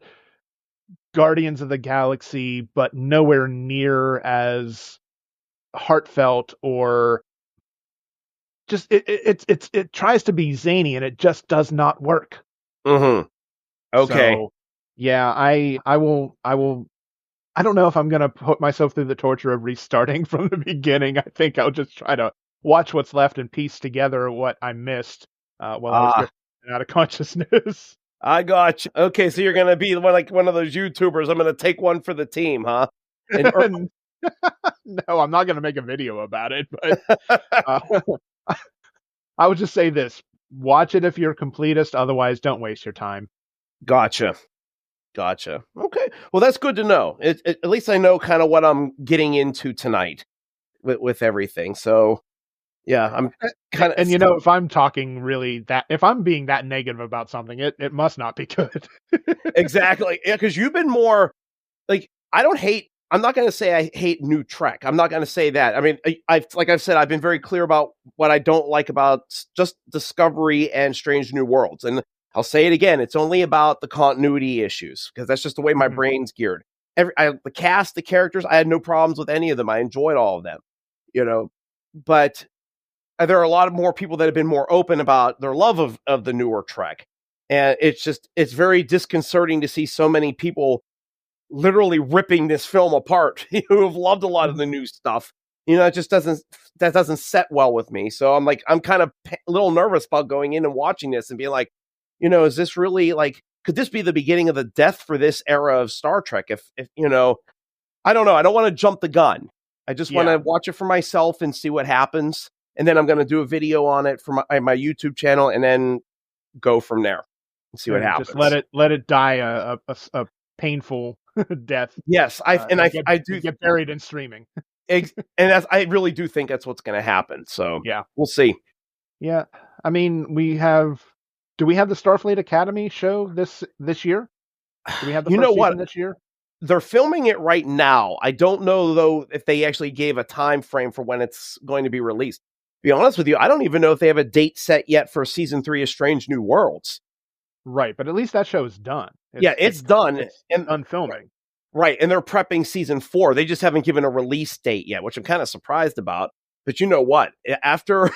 Guardians of the Galaxy, but nowhere near as heartfelt, or just it tries to be zany and it just does not work. Mm-hmm. Okay. So, yeah, I don't know if I'm gonna put myself through the torture of restarting from the beginning. I think I'll just try to watch what's left and piece together what I missed while I was drifting out of consciousness. I got you. Okay, so you're gonna be one of those YouTubers. I'm gonna take one for the team, huh? No, I'm not gonna make a video about it, but I would just say this: watch it if you're a completist. Otherwise, don't waste your time. Gotcha. Okay, well, that's good to know. At least I know kind of what I'm getting into tonight with everything. So, yeah, I'm kind of. And if I'm talking if I'm being that negative about something, it must not be good. Exactly. Yeah, because you've been more like, I'm not going to say I hate New Trek. I'm not going to say that. I mean, like I've said, I've been very clear about what I don't like about just Discovery and Strange New Worlds. And I'll say it again. It's only about the continuity issues, because that's just the way my brain's geared. The cast, the characters, I had no problems with any of them. I enjoyed all of them, but there are a lot of more people that have been more open about their love of the newer Trek. And it's very disconcerting to see so many people literally ripping this film apart who have loved a lot of the new stuff. It just doesn't set well with me. So I'm kind of a little nervous about going in and watching this and being like, is this really could this be the beginning of the death for this era of Star Trek? If I don't know. I don't want to jump the gun. I just want to watch it for myself and see what happens. And then I'm going to do a video on it for my YouTube channel, and then go from there and see what happens. Just let it die a painful death. Yes, I do get buried in streaming. And I really do think that's what's going to happen. So yeah, we'll see. Yeah, I mean, do we have the Starfleet Academy show this year? Do we have the first season this year? They're filming it right now. I don't know though if they actually gave a time frame for when it's going to be released. To be honest with you, I don't even know if they have a date set yet for season 3 of Strange New Worlds. Right, but at least that show is done. It's done. It's done filming. Right, and they're prepping season 4. They just haven't given a release date yet, which I'm kind of surprised about. But you know what? After,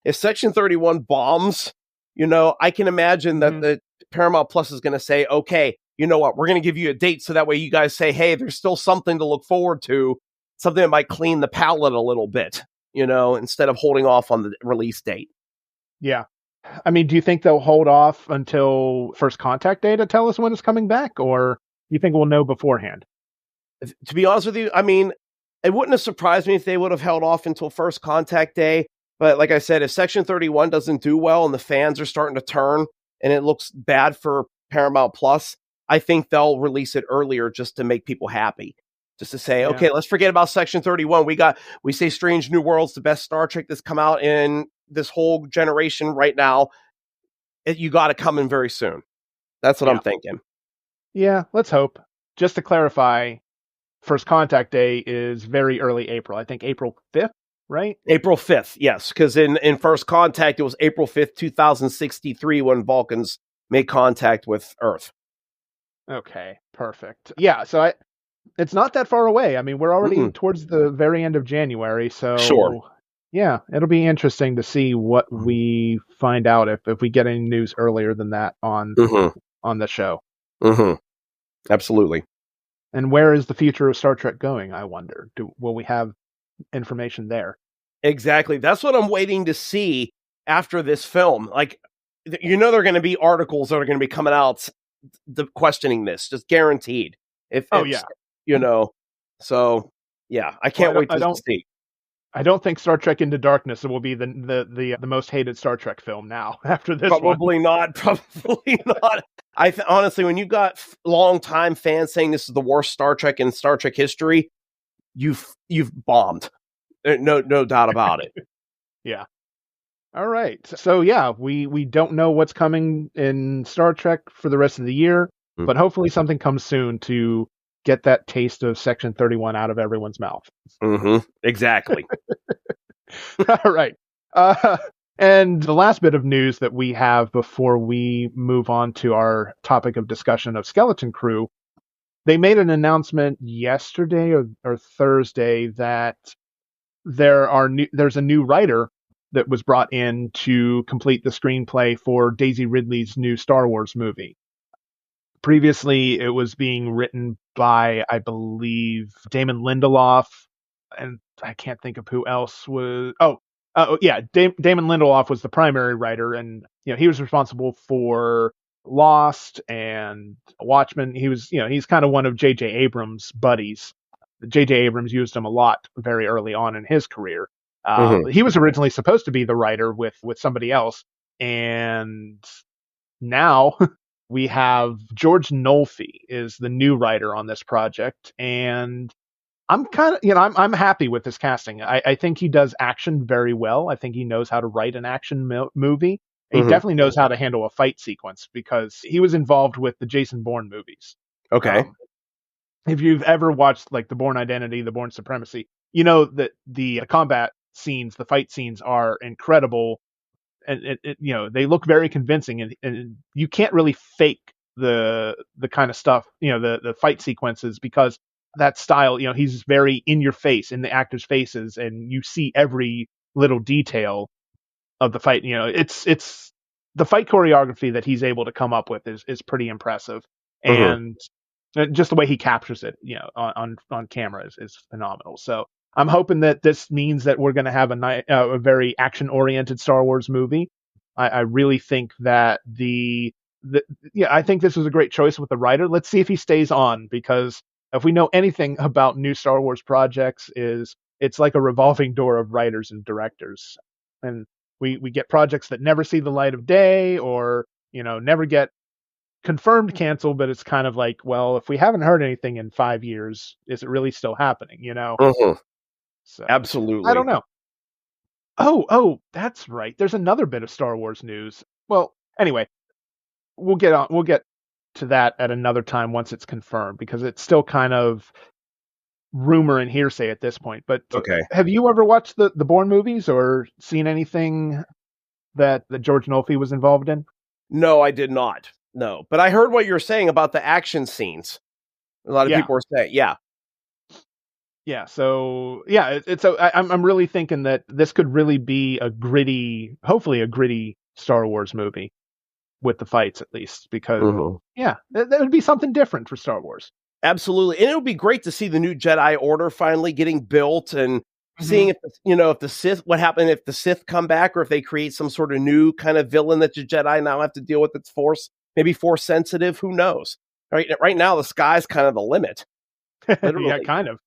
if Section 31 bombs, I can imagine that the Paramount Plus is going to say, okay, you know what? We're going to give you a date, so that way you guys say, hey, there's still something to look forward to, something that might clean the palate a little bit, instead of holding off on the release date. Yeah. I mean, do you think they'll hold off until First Contact Day to tell us when it's coming back, or you think we'll know beforehand? To be honest with you, I mean, it wouldn't have surprised me if they would have held off until First Contact Day. But like I said, if Section 31 doesn't do well and the fans are starting to turn and it looks bad for Paramount Plus, I think they'll release it earlier just to make people happy. Just to say, okay, let's forget about Section 31. We say Strange New World's the best Star Trek that's come out in this whole generation right now. You got to come in very soon. That's what I'm thinking. Yeah, let's hope. Just to clarify, First Contact Day is very early April. I think April 5th, right? April 5th, yes. Because in First Contact, it was April 5th, 2063 when Vulcans made contact with Earth. Okay, perfect. Yeah, so it's not that far away. I mean, we're already Mm-mm. towards the very end of January, so Sure. yeah, it'll be interesting to see what we find out if we get any news earlier than that on the show. Absolutely. And where is the future of Star Trek going, I wonder? Will we have information there? Exactly. That's what I'm waiting to see after this film. Like, there are going to be articles that are going to be coming out questioning this, just guaranteed. So yeah, I can't wait to see. I don't think Star Trek Into Darkness will be the most hated Star Trek film now after this Probably one. Probably not. Honestly, when you've got long-time fans saying this is the worst Star Trek in Star Trek history, you've bombed. No doubt about it. Yeah. All right. So yeah, we don't know what's coming in Star Trek for the rest of the year, but hopefully something comes soon to get that taste of Section 31 out of everyone's mouth. Exactly. All right. And the last bit of news that we have before we move on to our topic of discussion of Skeleton Crew, they made an announcement yesterday or Thursday that there's a new writer that was brought in to complete the screenplay for Daisy Ridley's new Star Wars movie. Previously, it was being written by, I believe, Damon Lindelof, and I can't think of who else was. Damon Lindelof was the primary writer, and he was responsible for Lost and Watchmen. He was, he's kind of one of J.J. Abrams' buddies. J.J. Abrams used him a lot very early on in his career. He was originally supposed to be the writer with somebody else, and now we have George Nolfi is the new writer on this project, and I'm kind of, I'm happy with this casting. I think he does action very well. I think he knows how to write an action movie. He definitely knows how to handle a fight sequence because he was involved with the Jason Bourne movies. Okay. If you've ever watched like the Bourne Identity, the Bourne Supremacy, you know that the combat scenes, the fight scenes are incredible. And they look very convincing, and you can't really fake the kind of stuff, the fight sequences, because that style, he's very in your face, in the actors' faces, and you see every little detail of the fight. It's the fight choreography that he's able to come up with is pretty impressive, and just the way he captures it, on camera is phenomenal. So I'm hoping that this means that we're going to have a very action-oriented Star Wars movie. I really think that I think this was a great choice with the writer. Let's see if he stays on, because if we know anything about new Star Wars projects, it's like a revolving door of writers and directors, and we get projects that never see the light of day, or never get confirmed canceled, but it's kind of like, well, if we haven't heard anything in 5 years, is it really still happening? So Absolutely. I don't know. Oh, that's right. There's another bit of Star Wars news. Well, anyway, we'll get to that at another time once it's confirmed, because it's still kind of rumor and hearsay at this point. But okay, have you ever watched the Bourne movies or seen anything that George Nolfi was involved in? No, I did not. No, but I heard what you're saying about the action scenes. A lot of people were saying, yeah. So I'm really thinking that this could really be hopefully a gritty Star Wars movie with the fights, at least, because that would be something different for Star Wars. Absolutely, and it would be great to see the new Jedi Order finally getting built, and seeing if the Sith, what happened if the Sith come back, or if they create some sort of new kind of villain that the Jedi now have to deal with. That's Force, maybe Force sensitive. Who knows? Right now, the sky's kind of the limit. Yeah, kind of.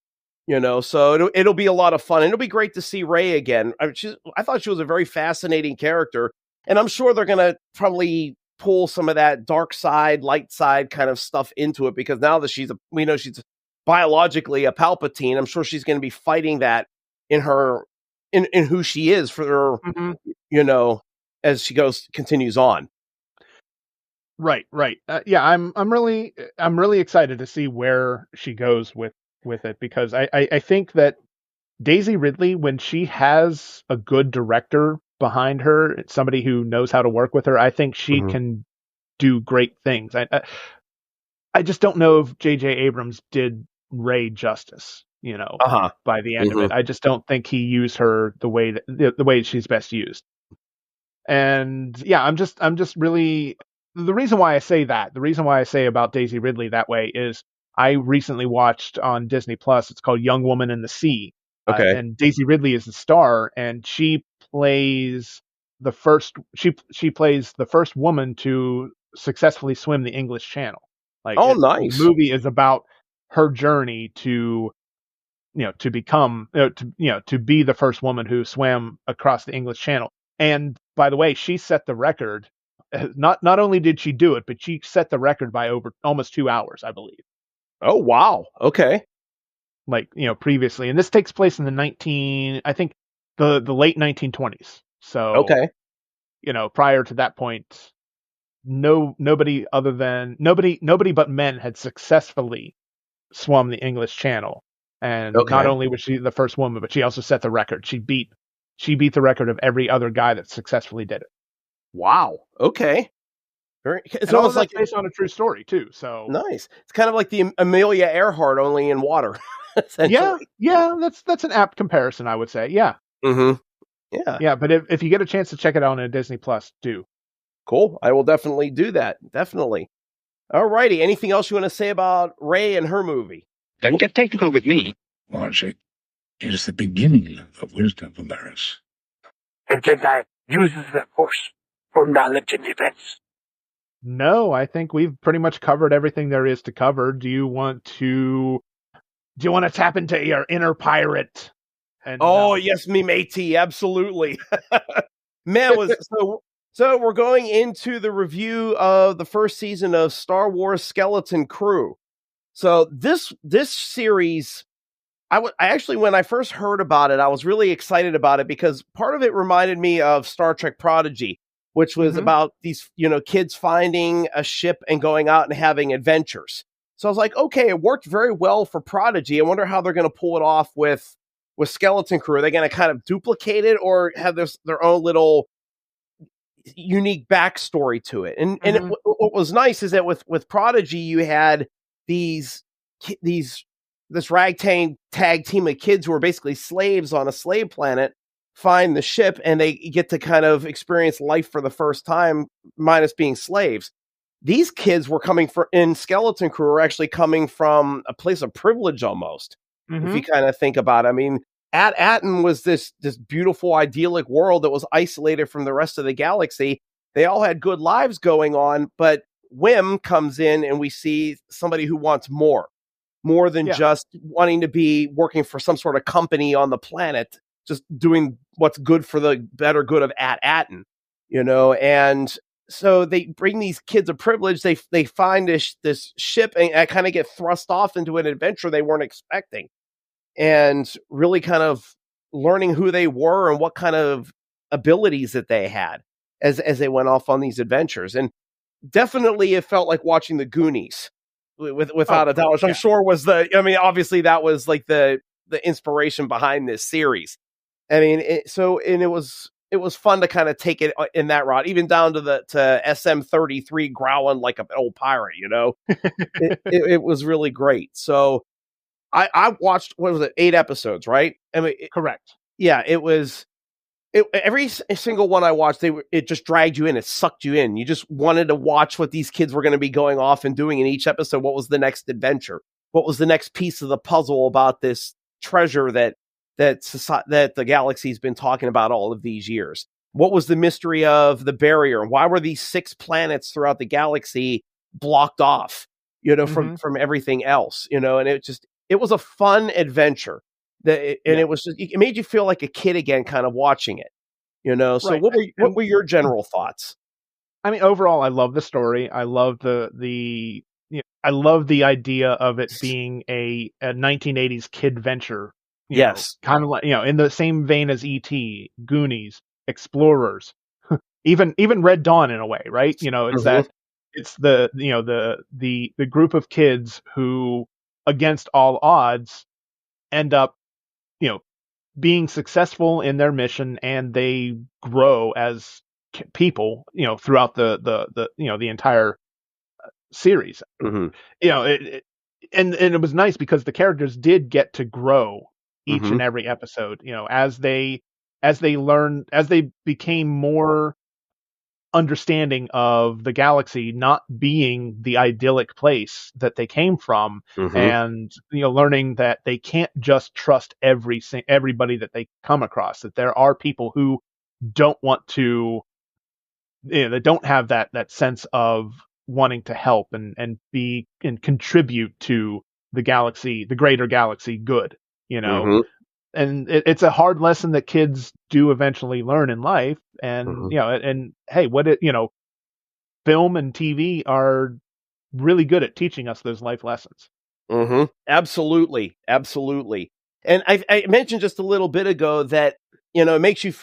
So it'll be a lot of fun, and it'll be great to see Rey again. I thought she was a very fascinating character, and I'm sure they're going to probably pull some of that dark side, light side kind of stuff into it, because now that we know she's biologically a Palpatine, I'm sure she's going to be fighting that in her, in who she is for her, as she continues on. Right. I'm really excited to see where she goes with it, because I think that Daisy Ridley, when she has a good director behind her, somebody who knows how to work with her, I think she can do great things. I just don't know if J.J. Abrams did Rey justice, Uh-huh. by the end of it. I just don't think he used her the way the way she's best used. And yeah, I'm just really, the reason why I say about Daisy Ridley that way is I recently watched on Disney Plus. It's called Young Woman in the Sea, Okay. and Daisy Ridley is the star, and she plays the first woman to successfully swim the English Channel. Nice. The movie is about her journey to to become to be the first woman who swam across the English Channel. And by the way, she set the record. Not only did she do it, but she set the record by over almost 2 hours, I believe. Oh wow. Okay. Previously, and this takes place in the late 1920s. So okay. Prior to that point, nobody but men had successfully swum the English Channel. And not only was she the first woman, but she also set the record. She beat the record of every other guy that successfully did it. Wow. Okay. It's almost like based on a true story too. So nice. It's kind of like the Amelia Earhart, only in water. Yeah. That's an apt comparison, I would say. Yeah. Mm-hmm. Yeah. Yeah, but if you get a chance to check it out on Disney Plus, do. Cool. I will definitely do that. Definitely. All righty. Anything else you want to say about Rey and her movie? Don't get technical with me. Logic is the beginning of wisdom, Valeris. A Jedi uses the Force for knowledge and defense. No, I think we've pretty much covered everything there is to cover. Do you want to tap into your inner pirate? And, yes, me matey, absolutely. Man, so we're going into the review of the first season of Star Wars Skeleton Crew. So this series, I actually, when I first heard about it, I was really excited about it because part of it reminded me of Star Trek Prodigy, which was about these, kids finding a ship and going out and having adventures. So I was like, okay, it worked very well for Prodigy. I wonder how they're going to pull it off with Skeleton Crew. Are they going to kind of duplicate it or have their own little unique backstory to it? And what was nice is that with Prodigy, you had this ragtag team of kids who are basically slaves on a slave planet find the ship, and they get to kind of experience life for the first time, minus being slaves. These kids were in Skeleton Crew are actually coming from a place of privilege almost. If you kind of think about it. I mean, Aten was this beautiful, idyllic world that was isolated from the rest of the galaxy. They all had good lives going on, but Whim comes in and we see somebody who wants more than just wanting to be working for some sort of company on the planet, just doing what's good for the better good of Aten, and so they bring these kids of privilege. They find this ship and kind of get thrust off into an adventure they weren't expecting, and really kind of learning who they were and what kind of abilities that they had as they went off on these adventures. And definitely it felt like watching the Goonies without a doubt, which I'm sure was obviously that was like the inspiration behind this series. I mean, it was fun to kind of take it in that route, even down to SM-33 growling like an old pirate, it was really great. So I watched, what was it, 8 episodes, right? I mean, correct. Yeah, it was. Every single one I watched, it just dragged you in. It sucked you in. You just wanted to watch what these kids were going to be going off and doing in each episode. What was the next adventure? What was the next piece of the puzzle about this treasure that the galaxy's been talking about all of these years? What was the mystery of the barrier? Why were these 6 planets throughout the galaxy blocked off, from everything else, and it was a fun adventure. It made you feel like a kid again, kind of watching it, So right. What were your general thoughts? I mean, overall, I love the story. I love I love the idea of it being a 1980s kid venture. Yes, kind of like in the same vein as E.T., Goonies, Explorers, even Red Dawn in a way, right? It's that it's the group of kids who, against all odds, end up being successful in their mission, and they grow as people throughout the entire series. and it was nice because the characters did get to grow each Mhm. and every episode, as they learned, as they became more understanding of the galaxy not being the idyllic place that they came from, Mhm. and learning that they can't just trust everybody that they come across, that there are people who don't want to, that don't have that sense of wanting to help and be and contribute to the galaxy, the greater galaxy good, Mhm. and it's a hard lesson that kids do eventually learn in life. And Mhm. and hey, film and TV are really good at teaching us those life lessons. Mhm. Absolutely. Absolutely. And I mentioned just a little bit ago that, it makes you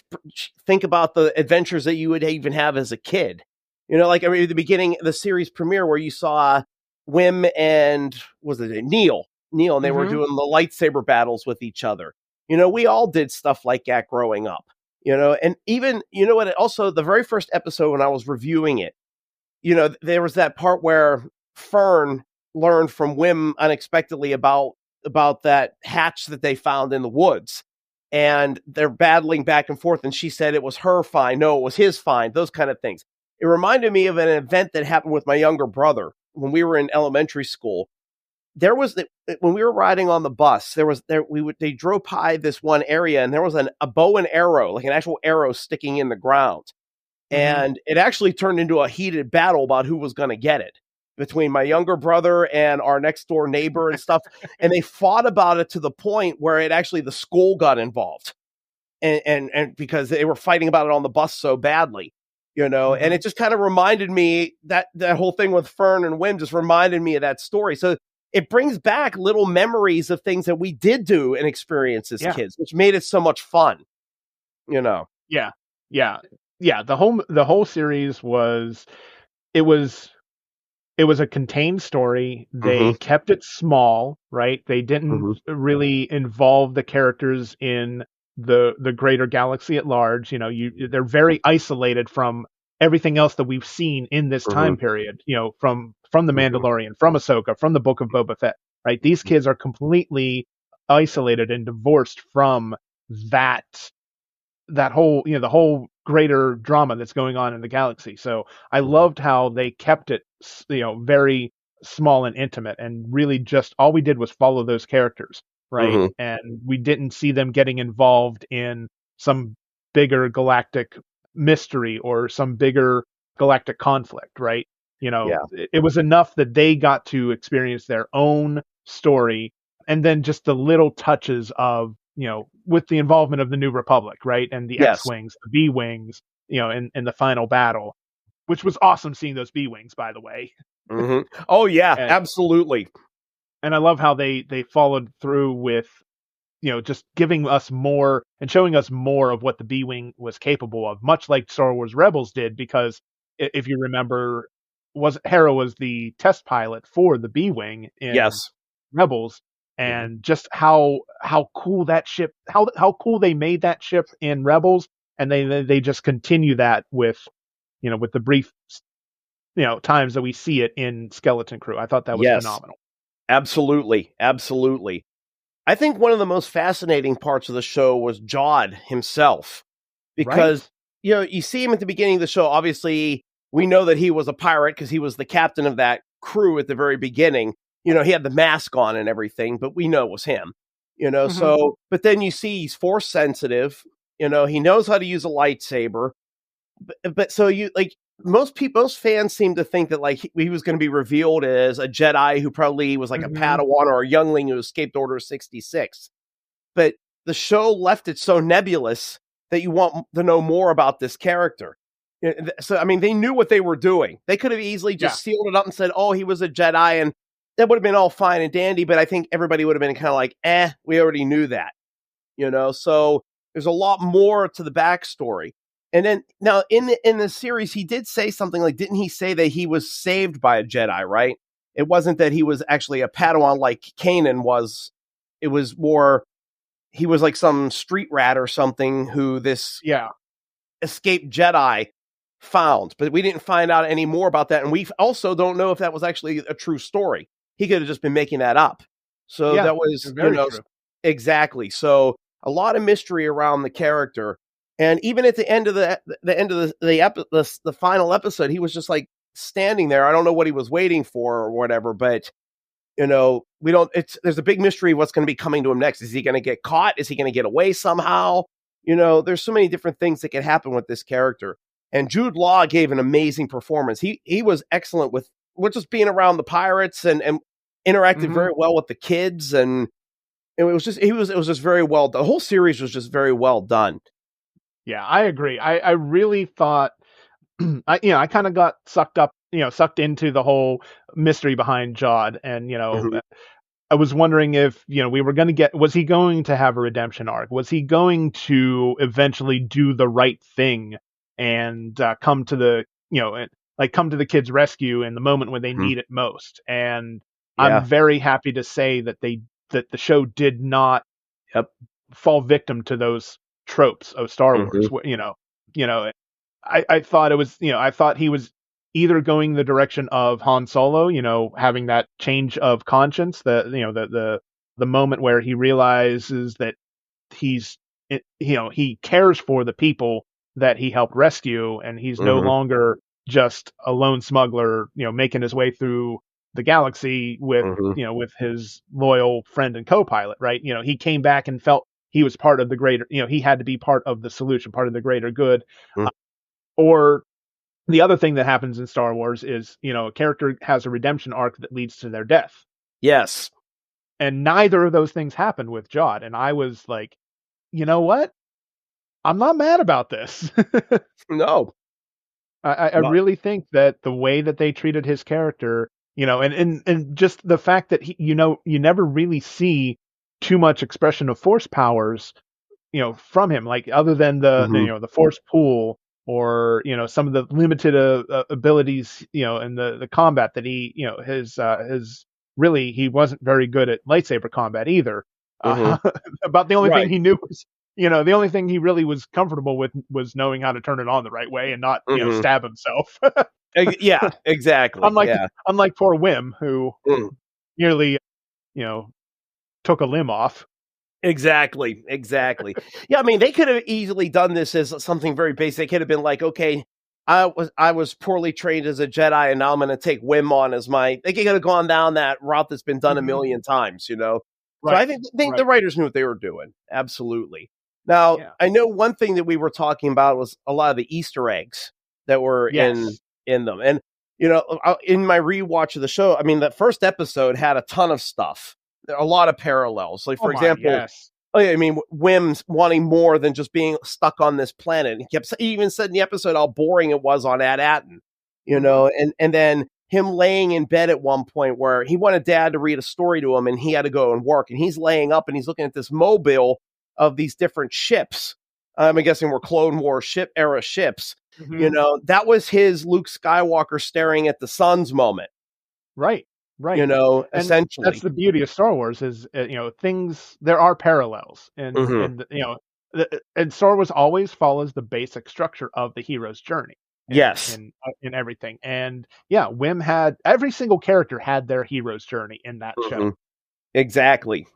think about the adventures that you would even have as a kid. Like, I mean, at the beginning of the series premiere where you saw Wim and, was it Neil? Neil, and they were Mm-hmm. doing the lightsaber battles with each other. We all did stuff like that growing up, and even, what, also the very first episode when I was reviewing it, there was that part where Fern learned from Wim unexpectedly about that hatch that they found in the woods. And they're battling back and forth. And she said it was her find. No, it was his find, those kind of things. It reminded me of an event that happened with my younger brother when we were in elementary school. There was, when we were riding on the bus, they drove by this one area and there was a bow and arrow, like an actual arrow sticking in the ground. Mm-hmm. And it actually turned into a heated battle about who was going to get it between my younger brother and our next door neighbor and stuff. And they fought about it to the point where the school got involved. And because they were fighting about it on the bus so badly, Mm-hmm. and it just kind of reminded me that whole thing with Fern and Wim just reminded me of that story. So it brings back little memories of things that we did do and experience as kids, which made it so much fun, Yeah, yeah, yeah. The whole series was, it was it was a contained story. They Mm-hmm. kept it small, right? They didn't Mm-hmm. really involve the characters in the greater galaxy at large. They're very isolated from everything else that we've seen in this Mm-hmm. time period. From the Mm-hmm. Mandalorian, from Ahsoka, from the Book of Boba Fett. Right? These kids are completely isolated and divorced from that that whole the whole greater drama that's going on in the galaxy. So I loved how they kept it very small and intimate, and really just all we did was follow those characters, right? Mm-hmm. And we didn't see them getting involved in some bigger galactic mystery or some bigger galactic conflict, right? Yeah. It was enough that they got to experience their own story, and then just the little touches of, with the involvement of the New Republic, right? And the Yes. X-Wings, the B-Wings, in the final battle, which was awesome seeing those B-Wings, by the way. Mm-hmm. Oh yeah, And, absolutely. and I love how they followed through with, just giving us more and showing us more of what the B-Wing was capable of, much like Star Wars Rebels did, because if you remember, Hera was the test pilot for the B-Wing in Yes. Rebels, and just how cool that ship, how cool they made that ship in Rebels, and they just continue that with, with the brief times that we see it in Skeleton Crew. I thought that was Yes. phenomenal. Absolutely. Absolutely. I think one of the most fascinating parts of the show was Jod himself, because Right? you see him at the beginning of the show. Obviously, we know that he was a pirate because he was the captain of that crew at the very beginning. He had the mask on and everything, but we know it was him. Mhm. So, but then you see he's force sensitive. He knows how to use a lightsaber. But so most fans seem to think that he was going to be revealed as a Jedi who probably was like a Padawan or a youngling who escaped Order 66. But the show left it so nebulous that you want to know more about this character. So, I mean, they knew what they were doing. They could have easily just sealed it up and said, oh, he was a Jedi, and that would have been all fine and dandy. But I think everybody would have been kind of like, we already knew that. So there's a lot more to the backstory. And then now in the series, he did say something like, didn't he say that he was saved by a Jedi, right? It wasn't that he was actually a Padawan like Kanan was. It was more, he was like some street rat or something who this escaped Jedi found. But we didn't find out any more about that. And we also don't know if that was actually a true story. he could have just been making that up. So Yeah, that was, very true. exactly. So a lot of mystery around the character. And even at the end of the final episode, he was just like standing there. I don't know what he was waiting for or whatever, but there's a big mystery of what's going to be coming to him next. Is he going to get caught? Is he going to get away somehow? There's so many different things that can happen with this character. And Jude Law gave an amazing performance. He was excellent with just being around the pirates and interacted very well with the kids. And it was just very well done. The whole series was just very well done. Yeah, I agree. I really thought, I kind of got sucked into the whole mystery behind Jod. And, I was wondering if, we were going to was he going to have a redemption arc? Was he going to eventually do the right thing and come to the kid's rescue in the moment when they need it most? And I'm very happy to say that that the show did not fall victim to those tropes of Star Wars. I thought it was, I thought he was either going the direction of Han Solo, having that change of conscience, the moment where he realizes that he cares for the people that he helped rescue, and he's no longer just a lone smuggler, making his way through the galaxy with, with his loyal friend and co-pilot, right? He came back and felt he was part of the greater, he had to be part of the solution, part of the greater good. Or the other thing that happens in Star Wars is, a character has a redemption arc that leads to their death. Yes. And neither of those things happened with Jod. And I was like, you know what? I'm not mad about this. No. I really think that the way that they treated his character, and just the fact that you never really see too much expression of force powers, from him, like other than the force pool or, some of the limited abilities, and the combat that he, his really, he wasn't very good at lightsaber combat either. About the only thing he knew was, the only thing he really was comfortable with was knowing how to turn it on the right way and not, stab himself. Yeah, exactly. Unlike poor Wim, who nearly, took a limb off. Exactly. Yeah, I mean, they could have easily done this as something very basic. They could have been like, okay, I was poorly trained as a Jedi, and now I'm going to take Wim on as my. They could have gone down that route that's been done a million times, Right. So I think the writers knew what they were doing. Absolutely. Now, I know one thing that we were talking about was a lot of the Easter eggs that were in them, and in my rewatch of the show, I mean, that first episode had a ton of stuff. A lot of parallels. Like, for example, I mean, Wim's wanting more than just being stuck on this planet. He even said in the episode how boring it was on Ad-Atten, and then him laying in bed at one point where he wanted Dad to read a story to him and he had to go and work, and he's laying up and he's looking at this mobile of these different ships. I'm guessing were Clone War era ships. That was his Luke Skywalker staring at the suns moment. Right. Essentially. That's the beauty of Star Wars is, there are parallels, and Star Wars always follows the basic structure of the hero's journey. In everything. And Wim had, every single character had their hero's journey in that show. Exactly.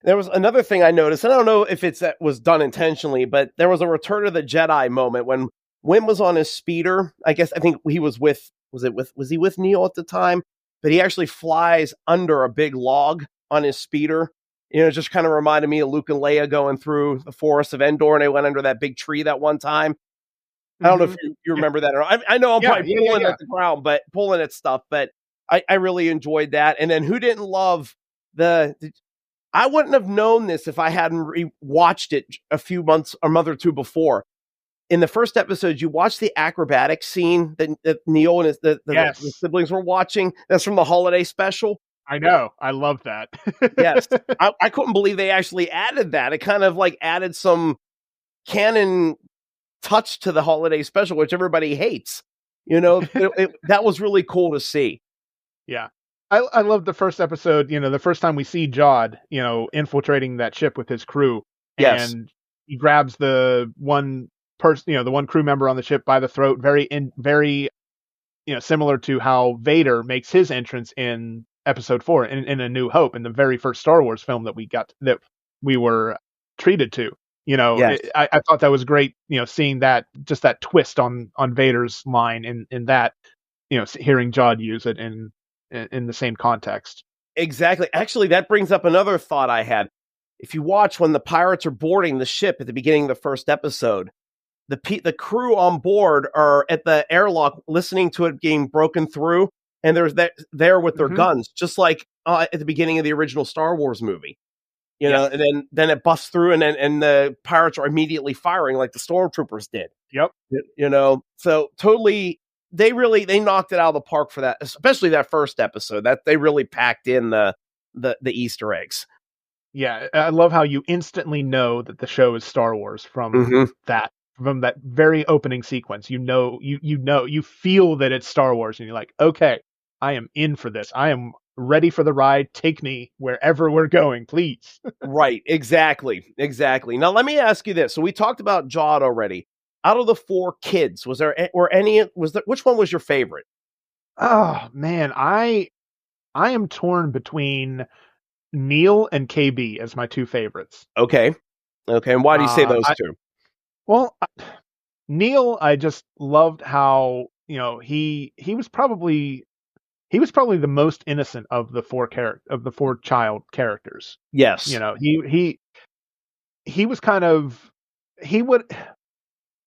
There was another thing I noticed, and I don't know if was done intentionally, but there was a Return of the Jedi moment when Wim was on his speeder. I think he was with he with Neo at the time? But he actually flies under a big log on his speeder. It just kind of reminded me of Luke and Leia going through the forest of Endor, and they went under that big tree that one time. I don't know if you remember that or not. I know I'm probably pulling at the ground, but pulling at stuff, but I really enjoyed that. And then who didn't love I wouldn't have known this if I hadn't watched it a month or two before. In the first episode, you watch the acrobatic scene that Neo and the siblings were watching. That's from the holiday special. I know. I love that. Yes. I couldn't believe they actually added that. It kind of like added some canon touch to the holiday special, which everybody hates. That was really cool to see. Yeah. I love the first episode, the first time we see Jod, infiltrating that ship with his crew. Yes. And he grabs the one person, the one crew member on the ship by the throat, very similar to how Vader makes his entrance in Episode 4 in A New Hope, in the very first Star Wars film that we were treated to. Yes. I thought that was great. Seeing that, just that twist on Vader's line in that. Hearing Jod use it in the same context. Exactly. Actually, that brings up another thought I had. If you watch when the pirates are boarding the ship at the beginning of the first episode, the crew on board are at the airlock listening to it being broken through, and there's there with their guns, just like at the beginning of the original Star Wars movie. And then it busts through, and the pirates are immediately firing like the stormtroopers did. Yep. So totally, they knocked it out of the park for that, especially that first episode. That they really packed in the Easter eggs. Yeah, I love how you instantly know that the show is Star Wars from that very opening sequence. You feel that it's Star Wars, and you're like, okay, I am in for this. I am ready for the ride. Take me wherever we're going, please. Right, exactly. Now let me ask you this. So we talked about Jod already. Out of the 4 kids, which one was your favorite? Oh man, I am torn between Neil and KB as my 2 favorites. Okay, and why do you say those two? Well, Neil, I just loved how he was probably the most innocent of the 4 child characters. Yes, he was kind of,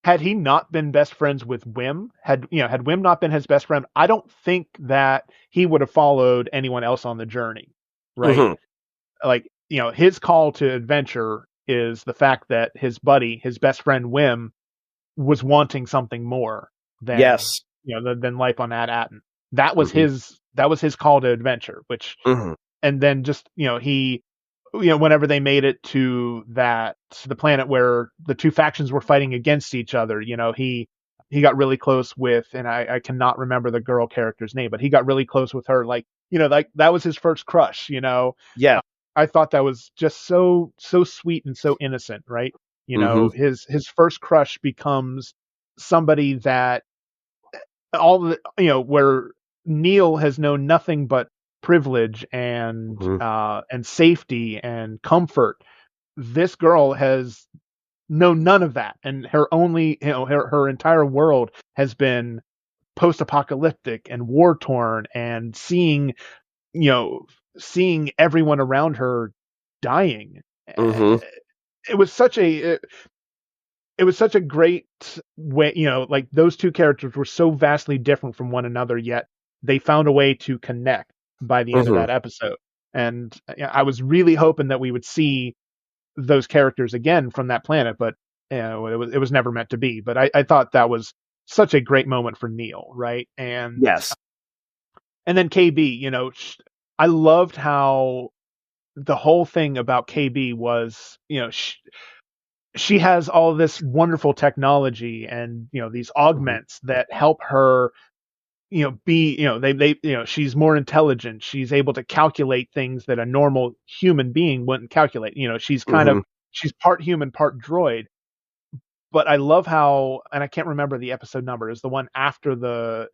had he not been best friends with Wim, had Wim not been his best friend, I don't think that he would have followed anyone else on the journey, right? Like, his call to adventure is the fact that his buddy, his best friend Wim, was wanting something more than than life on Ad-Atten. That was his call to adventure, which and then just he whenever they made it to the planet where the 2 factions were fighting against each other, he got really close with, and I cannot remember the girl character's name, but he got really close with her, like that was his first crush. Yeah. I thought that was just so sweet and so innocent, right? His first crush becomes somebody that where Neil has known nothing but privilege and safety and comfort. This girl has known none of that, and her only her entire world has been post-apocalyptic and war-torn, and seeing everyone around her dying. It was such a great way, like those 2 characters were so vastly different from one another, yet they found a way to connect by the end of that episode. And I was really hoping that we would see those characters again from that planet, but it was never meant to be. But I thought that was such a great moment for Neil, right? And yes. And then KB, I loved how the whole thing about KB was, she has all this wonderful technology and these augments that help her she's more intelligent, she's able to calculate things that a normal human being wouldn't calculate. She's kind of, she's part human, part droid. But I love how, and I can't remember the episode number, is the one after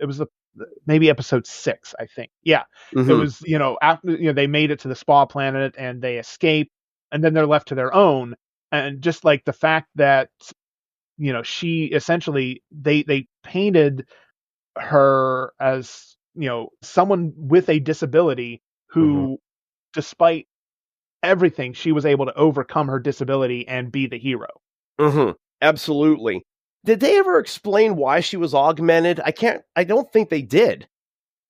maybe episode 6, I think. Yeah. It was, after they made it to the spa planet and they escape, and then they're left to their own. And just like the fact that, she essentially, they painted her as, someone with a disability who, despite everything, she was able to overcome her disability and be the hero. Absolutely. Did they ever explain why she was augmented? I don't think they did.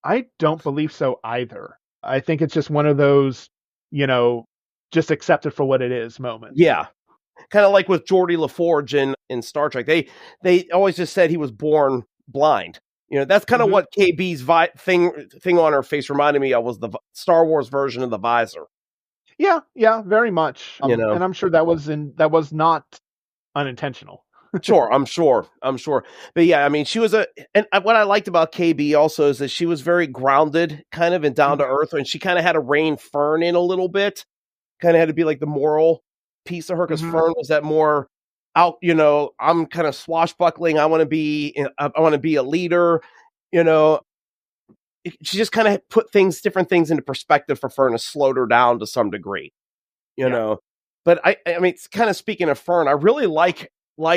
I don't believe so either. I think it's just one of those, just accept it for what it is moments. Yeah. Kind of like with Geordi LaForge in Star Trek. They always just said he was born blind. That's kind of what KB's thing on her face reminded me of, was the Star Wars version of the visor. Yeah, very much. And I'm sure that was not unintentional. Sure, I'm sure. But yeah, I mean, she was and what I liked about KB also is that she was very grounded, kind of, and down to earth, and she kind of had to rein Fern in a little bit. Kind of had to be like the moral piece of her, because Fern was that more out, I'm kind of swashbuckling. I want to be a leader, she just kind of put different things into perspective for Fern, to slowed her down to some degree, you know. But I mean, it's kind of speaking of Fern, I really like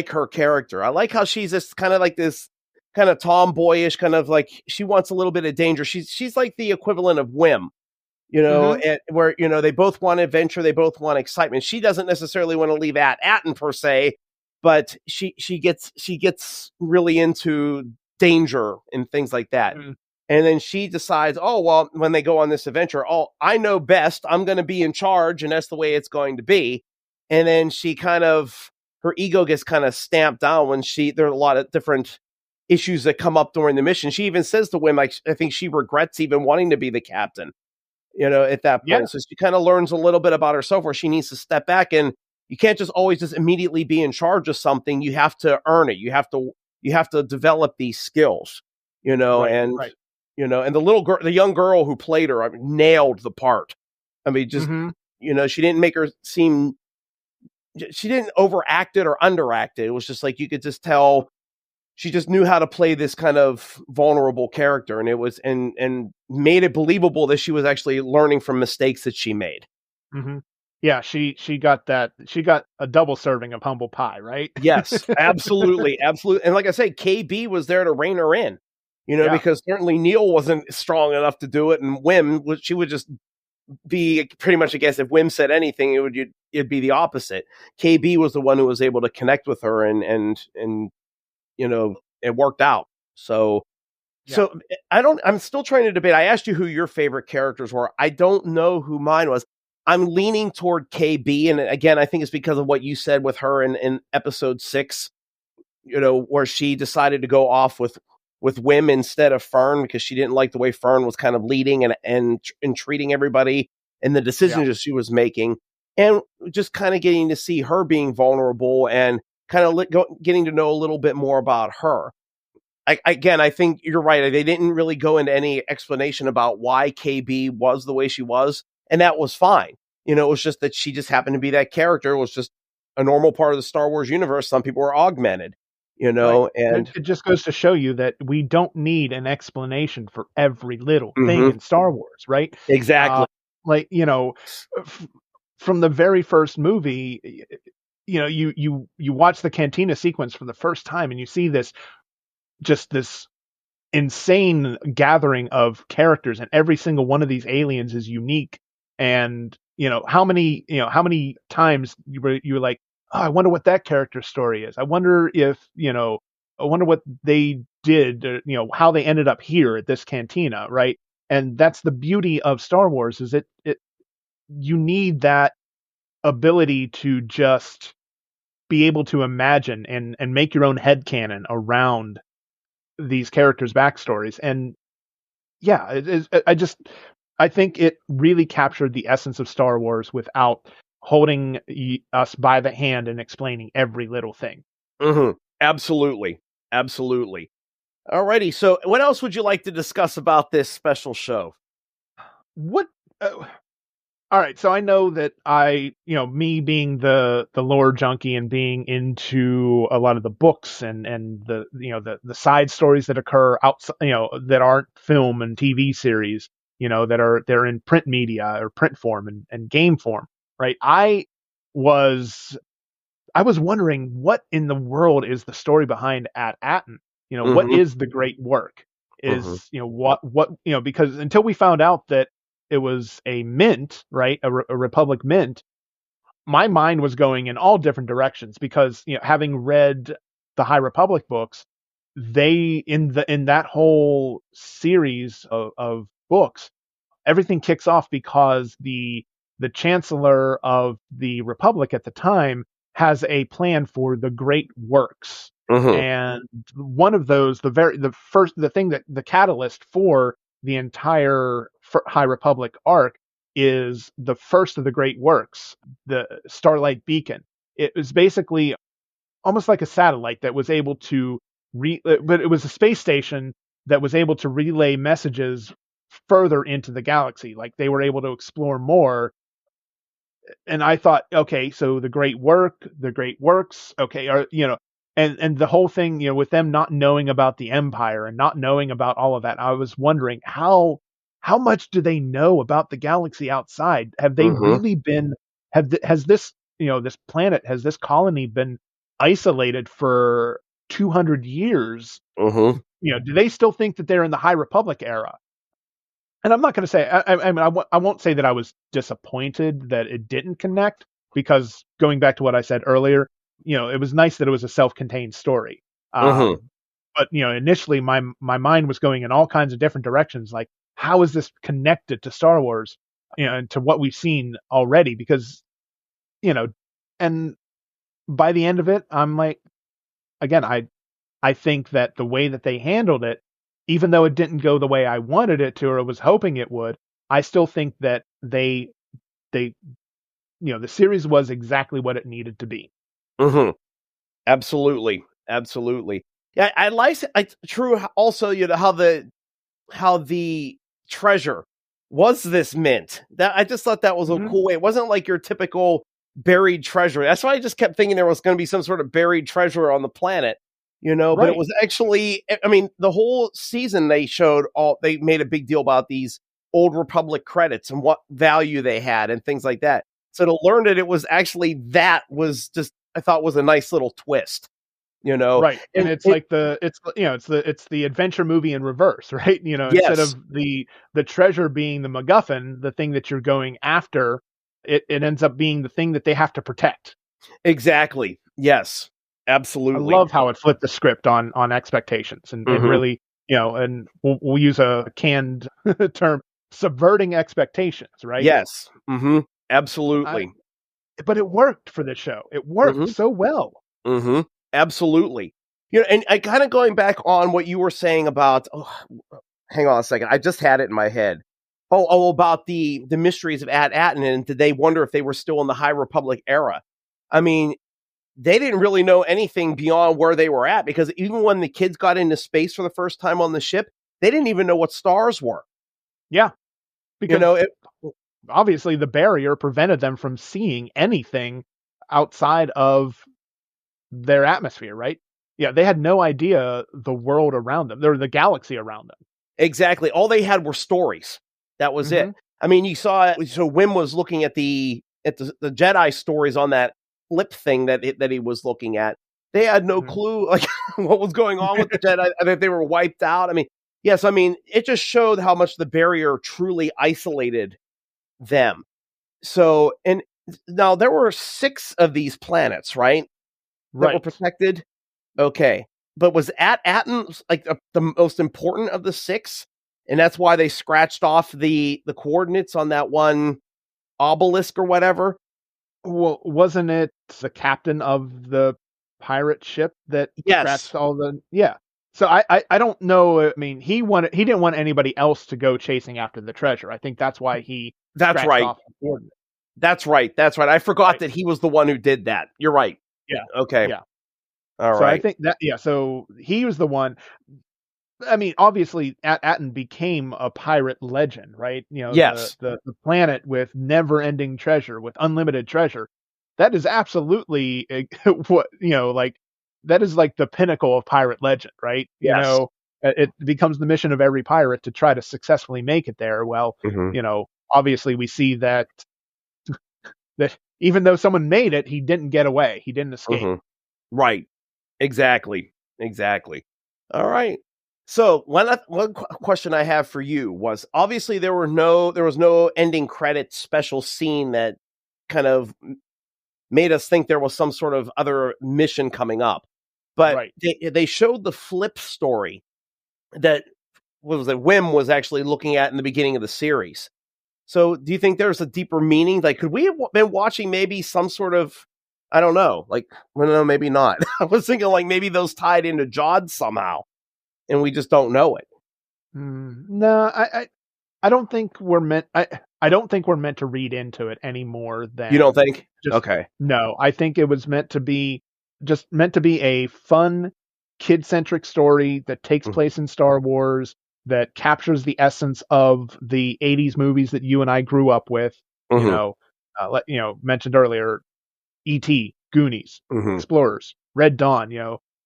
her character. I like how she's this kind of like this kind of tomboyish, kind of like she wants a little bit of danger. She's like the equivalent of Whim, you know, and where, you know, they both want adventure, they both want excitement. She doesn't necessarily want to leave Atten per se, but she gets really into danger and things like that. And then she decides, oh, well, when they go on this adventure, oh, I know best. I'm going to be in charge, and that's the way it's going to be. And then she her ego gets kind of stamped down when there are a lot of different issues that come up during the mission. She even says to Wim, like, I think she regrets even wanting to be the captain, you know, at that point. Yeah. So she kind of learns a little bit about herself where she needs to step back, and you can't just always just immediately be in charge of something. You have to earn it. You have to develop these skills, you know, you know, and the young girl who played her, I mean, nailed the part. I mean, just, you know, she didn't make her seem, she didn't overact it or underact it. It was just like, you could just tell she just knew how to play this kind of vulnerable character. And it was, and made it believable that she was actually learning from mistakes that she made. Yeah, she got a double serving of humble pie, right? Yes, absolutely. Absolutely. And like I say, KB was there to rein her in. You know, because certainly Neil wasn't strong enough to do it, and Wim, she would just be pretty much, I guess, if Wim said anything, it'd be the opposite. KB was the one who was able to connect with her, and you know, it worked out. So I'm still trying to debate. I asked you who your favorite characters were. I don't know who mine was. I'm leaning toward KB, and again, I think it's because of what you said with her in episode 6. You know, where she decided to go off with Wim instead of Fern, because she didn't like the way Fern was kind of leading and treating everybody, and the decisions that she was making, and just kind of getting to see her being vulnerable and kind of getting to know a little bit more about her. I think you're right. They didn't really go into any explanation about why KB was the way she was, and that was fine. You know, it was just that she just happened to be that character. It was just a normal part of the Star Wars universe. Some people were augmented. You know, and it just goes to show you that we don't need an explanation for every little thing in Star Wars, right? Exactly. Like, you know, from the very first movie, you know, you watch the cantina sequence for the first time, and you see this insane gathering of characters, and every single one of these aliens is unique. And you know how many times you were like, oh, I wonder what that character's story is. I wonder what they did, you know, how they ended up here at this cantina, right? And that's the beauty of Star Wars, is you need that ability to just be able to imagine and make your own headcanon around these characters' backstories. And yeah, I think it really captured the essence of Star Wars without holding us by the hand and explaining every little thing. Absolutely. Absolutely. Alrighty. So what else would you like to discuss about this special show? All right. So I know that me being the lore junkie and being into a lot of the books and the side stories that occur outside, that aren't film and TV series, they're in print media or print form and game form. Right. I was wondering, what in the world is the story behind Atten? What is the great work? Because until we found out that it was a mint, right? A Republic mint, my mind was going in all different directions, because, having read the High Republic books, they, in that whole series of books, everything kicks off because the Chancellor of the Republic at the time has a plan for the great works. And one of those, the thing that the catalyst for the entire High Republic arc is the first of the great works, the Starlight Beacon. It was basically almost like a satellite that was able to but it was a space station that was able to relay messages further into the galaxy. Like, they were able to explore more. And I thought, okay, so the great works, okay, and the whole thing, with them not knowing about the Empire and not knowing about all of that, I was wondering how much do they know about the galaxy outside? Have they really been has this this planet, has this colony been isolated for 200 years? Do they still think that they're in the High Republic era? And I'm not going to say I won't say that I was disappointed that it didn't connect, because going back to what I said earlier, it was nice that it was a self-contained story. But initially my mind was going in all kinds of different directions. Like, how is this connected to Star Wars? And to what we've seen already? Because and by the end of it, I'm like, again, I think that the way that they handled it, even though it didn't go the way I wanted it to or was hoping it would, I still think that the series was exactly what it needed to be. Absolutely. Yeah, I like true. Also, how the treasure was this mint. That I just thought that was a cool way. It wasn't like your typical buried treasure. That's why I just kept thinking there was going to be some sort of buried treasure on the planet. But it was actually, I mean, the whole season they made a big deal about these Old Republic credits and what value they had and things like that. So to learn that it was actually I thought was a nice little twist, Right. And it's the adventure movie in reverse, right? Instead of the treasure being the MacGuffin, the thing that you're going after, it ends up being the thing that they have to protect. Exactly. Yes. Absolutely. I love how it flipped the script on expectations and really, and we'll use a canned term, subverting expectations, right? Yes. Absolutely. But it worked for the show. It worked so well. Absolutely. And I kind of going back on what you were saying about, hang on a second. I just had it in my head. About the mysteries of At-Aten, and did they wonder if they were still in the High Republic era? I mean, they didn't really know anything beyond where they were at, because even when the kids got into space for the first time on the ship, they didn't even know what stars were. Yeah. Because obviously the barrier prevented them from seeing anything outside of their atmosphere, right? Yeah, they had no idea the world around them, or the galaxy around them. Exactly. All they had were stories. That was it. I mean, you saw, so Wim was looking at the Jedi stories on that flip thing that he was looking at. They had no clue like what was going on with the Jedi, that they were wiped out. I mean, yes, I mean, it just showed how much the barrier truly isolated them. So, and now there were 6 of these planets, right? That were protected. Okay. But was At-Aten like the most important of the 6? And that's why they scratched off the coordinates on that one obelisk or whatever. Well, wasn't it the captain of the pirate ship that scratched all the... Yeah. So I don't know. I mean, he didn't want anybody else to go chasing after the treasure. I think that's why he scratched off the coordinates. That's right. I forgot that he was the one who did that. You're right. Yeah. Okay. Yeah. All right. So I think that, so he was the one. I mean, obviously, At-Aten became a pirate legend, right? Yes. The planet with never-ending treasure, with unlimited treasure. That is absolutely what, that is like the pinnacle of pirate legend, right? Yes. It becomes the mission of every pirate to try to successfully make it there. Well, obviously we see that even though someone made it, he didn't get away. He didn't escape. Right. Exactly. All right. So one question I have for you was, obviously there was no ending credits special scene that kind of made us think there was some sort of other mission coming up. But they showed the flip story that Wim was actually looking at in the beginning of the series. So do you think there's a deeper meaning? Like, could we have been watching maybe some sort of, I don't know, like, well, no, maybe not. I was thinking like maybe those tied into Jod somehow, and we just don't know it. No, I don't think we're meant. I don't think we're meant to read into it any more than. You don't think? Okay. No, I think it was meant to be a fun, kid-centric story that takes place in Star Wars, that captures the essence of the 80s movies that you and I grew up with. Mentioned earlier, E.T., Goonies, Explorers, Red Dawn,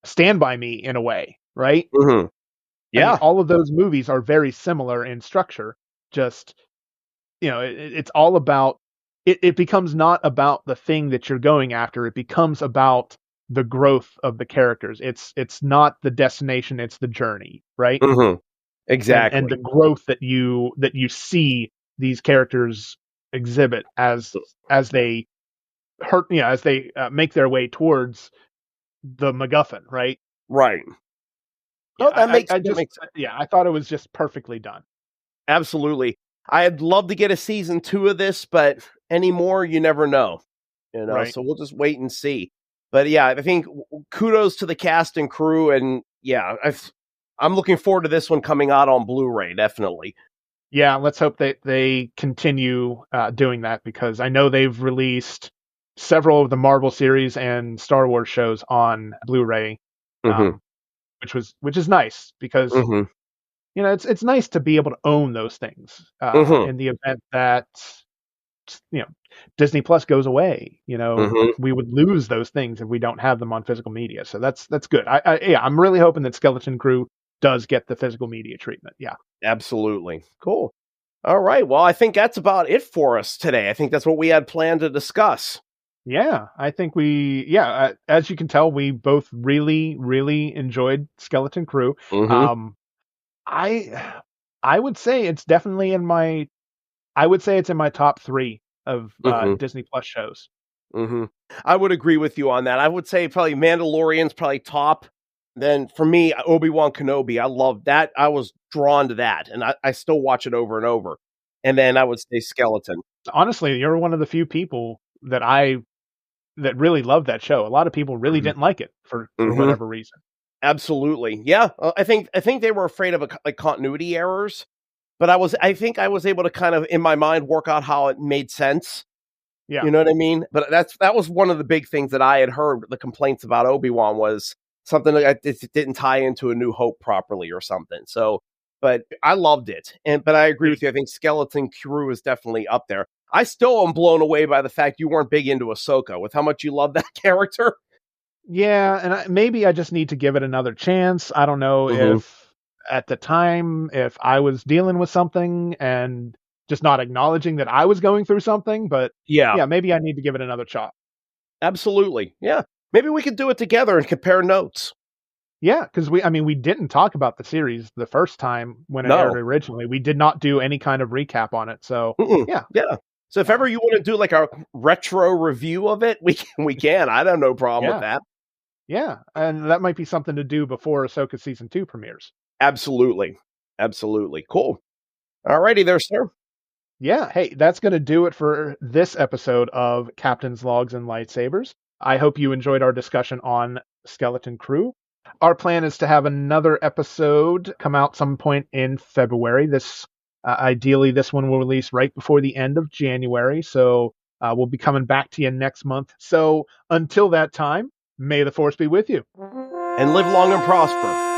Stand By Me in a way, right? Mm-hmm. Yeah. I mean, all of those movies are very similar in structure. Just, it's all about, it becomes not about the thing that you're going after. It becomes about the growth of the characters. It's not the destination, it's the journey, right? Mm-hmm. Exactly. And the growth that you see these characters exhibit as they make their way towards the MacGuffin, right? Right. Yeah, No, that makes sense. Yeah, I thought it was just perfectly done. Absolutely. I'd love to get a season 2 of this, but anymore, you never know. Right. So we'll just wait and see. But yeah, I think kudos to the cast and crew, and yeah, I'm looking forward to this one coming out on Blu-ray, definitely. Yeah, let's hope that they continue doing that, because I know they've released several of the Marvel series and Star Wars shows on Blu-ray, Mm-hmm. which is nice, because Mm-hmm. it's nice to be able to own those things Mm-hmm. in the event that Disney Plus goes away. Mm-hmm. We would lose those things if we don't have them on physical media. So that's good. I'm really hoping that Skeleton Crew does get the physical media treatment. Yeah. Absolutely. Cool. All right. Well, I think that's about it for us today. I think that's what we had planned to discuss. Yeah, I think as you can tell, we both really, really enjoyed Skeleton Crew. Mm-hmm. I would say it's definitely in my top 3 of Mm-hmm. Disney Plus shows. Mm-hmm. I would agree with you on that. I would say probably Mandalorian's probably top. Then for me, Obi-Wan Kenobi, I love that. I was drawn to that, and I still watch it over and over. And then I would say Skeleton. Honestly, you're one of the few people that really loved that show. A lot of people really didn't like it for whatever reason. Absolutely. Yeah. I think they were afraid of continuity errors, but I think I was able to kind of in my mind work out how it made sense. Yeah. You know what I mean? But that was one of the big things that I had heard. The complaints about Obi-Wan was something like it didn't tie into A New Hope properly or something. So, but I loved it. But I agree with you. I think Skeleton Crew is definitely up there. I still am blown away by the fact you weren't big into Ahsoka with how much you love that character. Yeah, and maybe I just need to give it another chance. I don't know if at the time, if I was dealing with something and just not acknowledging that I was going through something, but yeah, maybe I need to give it another shot. Absolutely. Yeah. Maybe we could do it together and compare notes. Yeah, because we didn't talk about the series the first time when it aired originally. We did not do any kind of recap on it. So yeah. So if ever you want to do like a retro review of it, we can. I don't have no problem with that. Yeah, and that might be something to do before Ahsoka Season 2 premieres. Absolutely. Absolutely. Cool. Alrighty there, sir. Yeah, hey, that's going to do it for this episode of Captain's Logs and Lightsabers. I hope you enjoyed our discussion on Skeleton Crew. Our plan is to have another episode come out some point in February. Ideally, this one will release right before the end of January, so we'll be coming back to you next month. So until that time, may the Force be with you. And live long and prosper.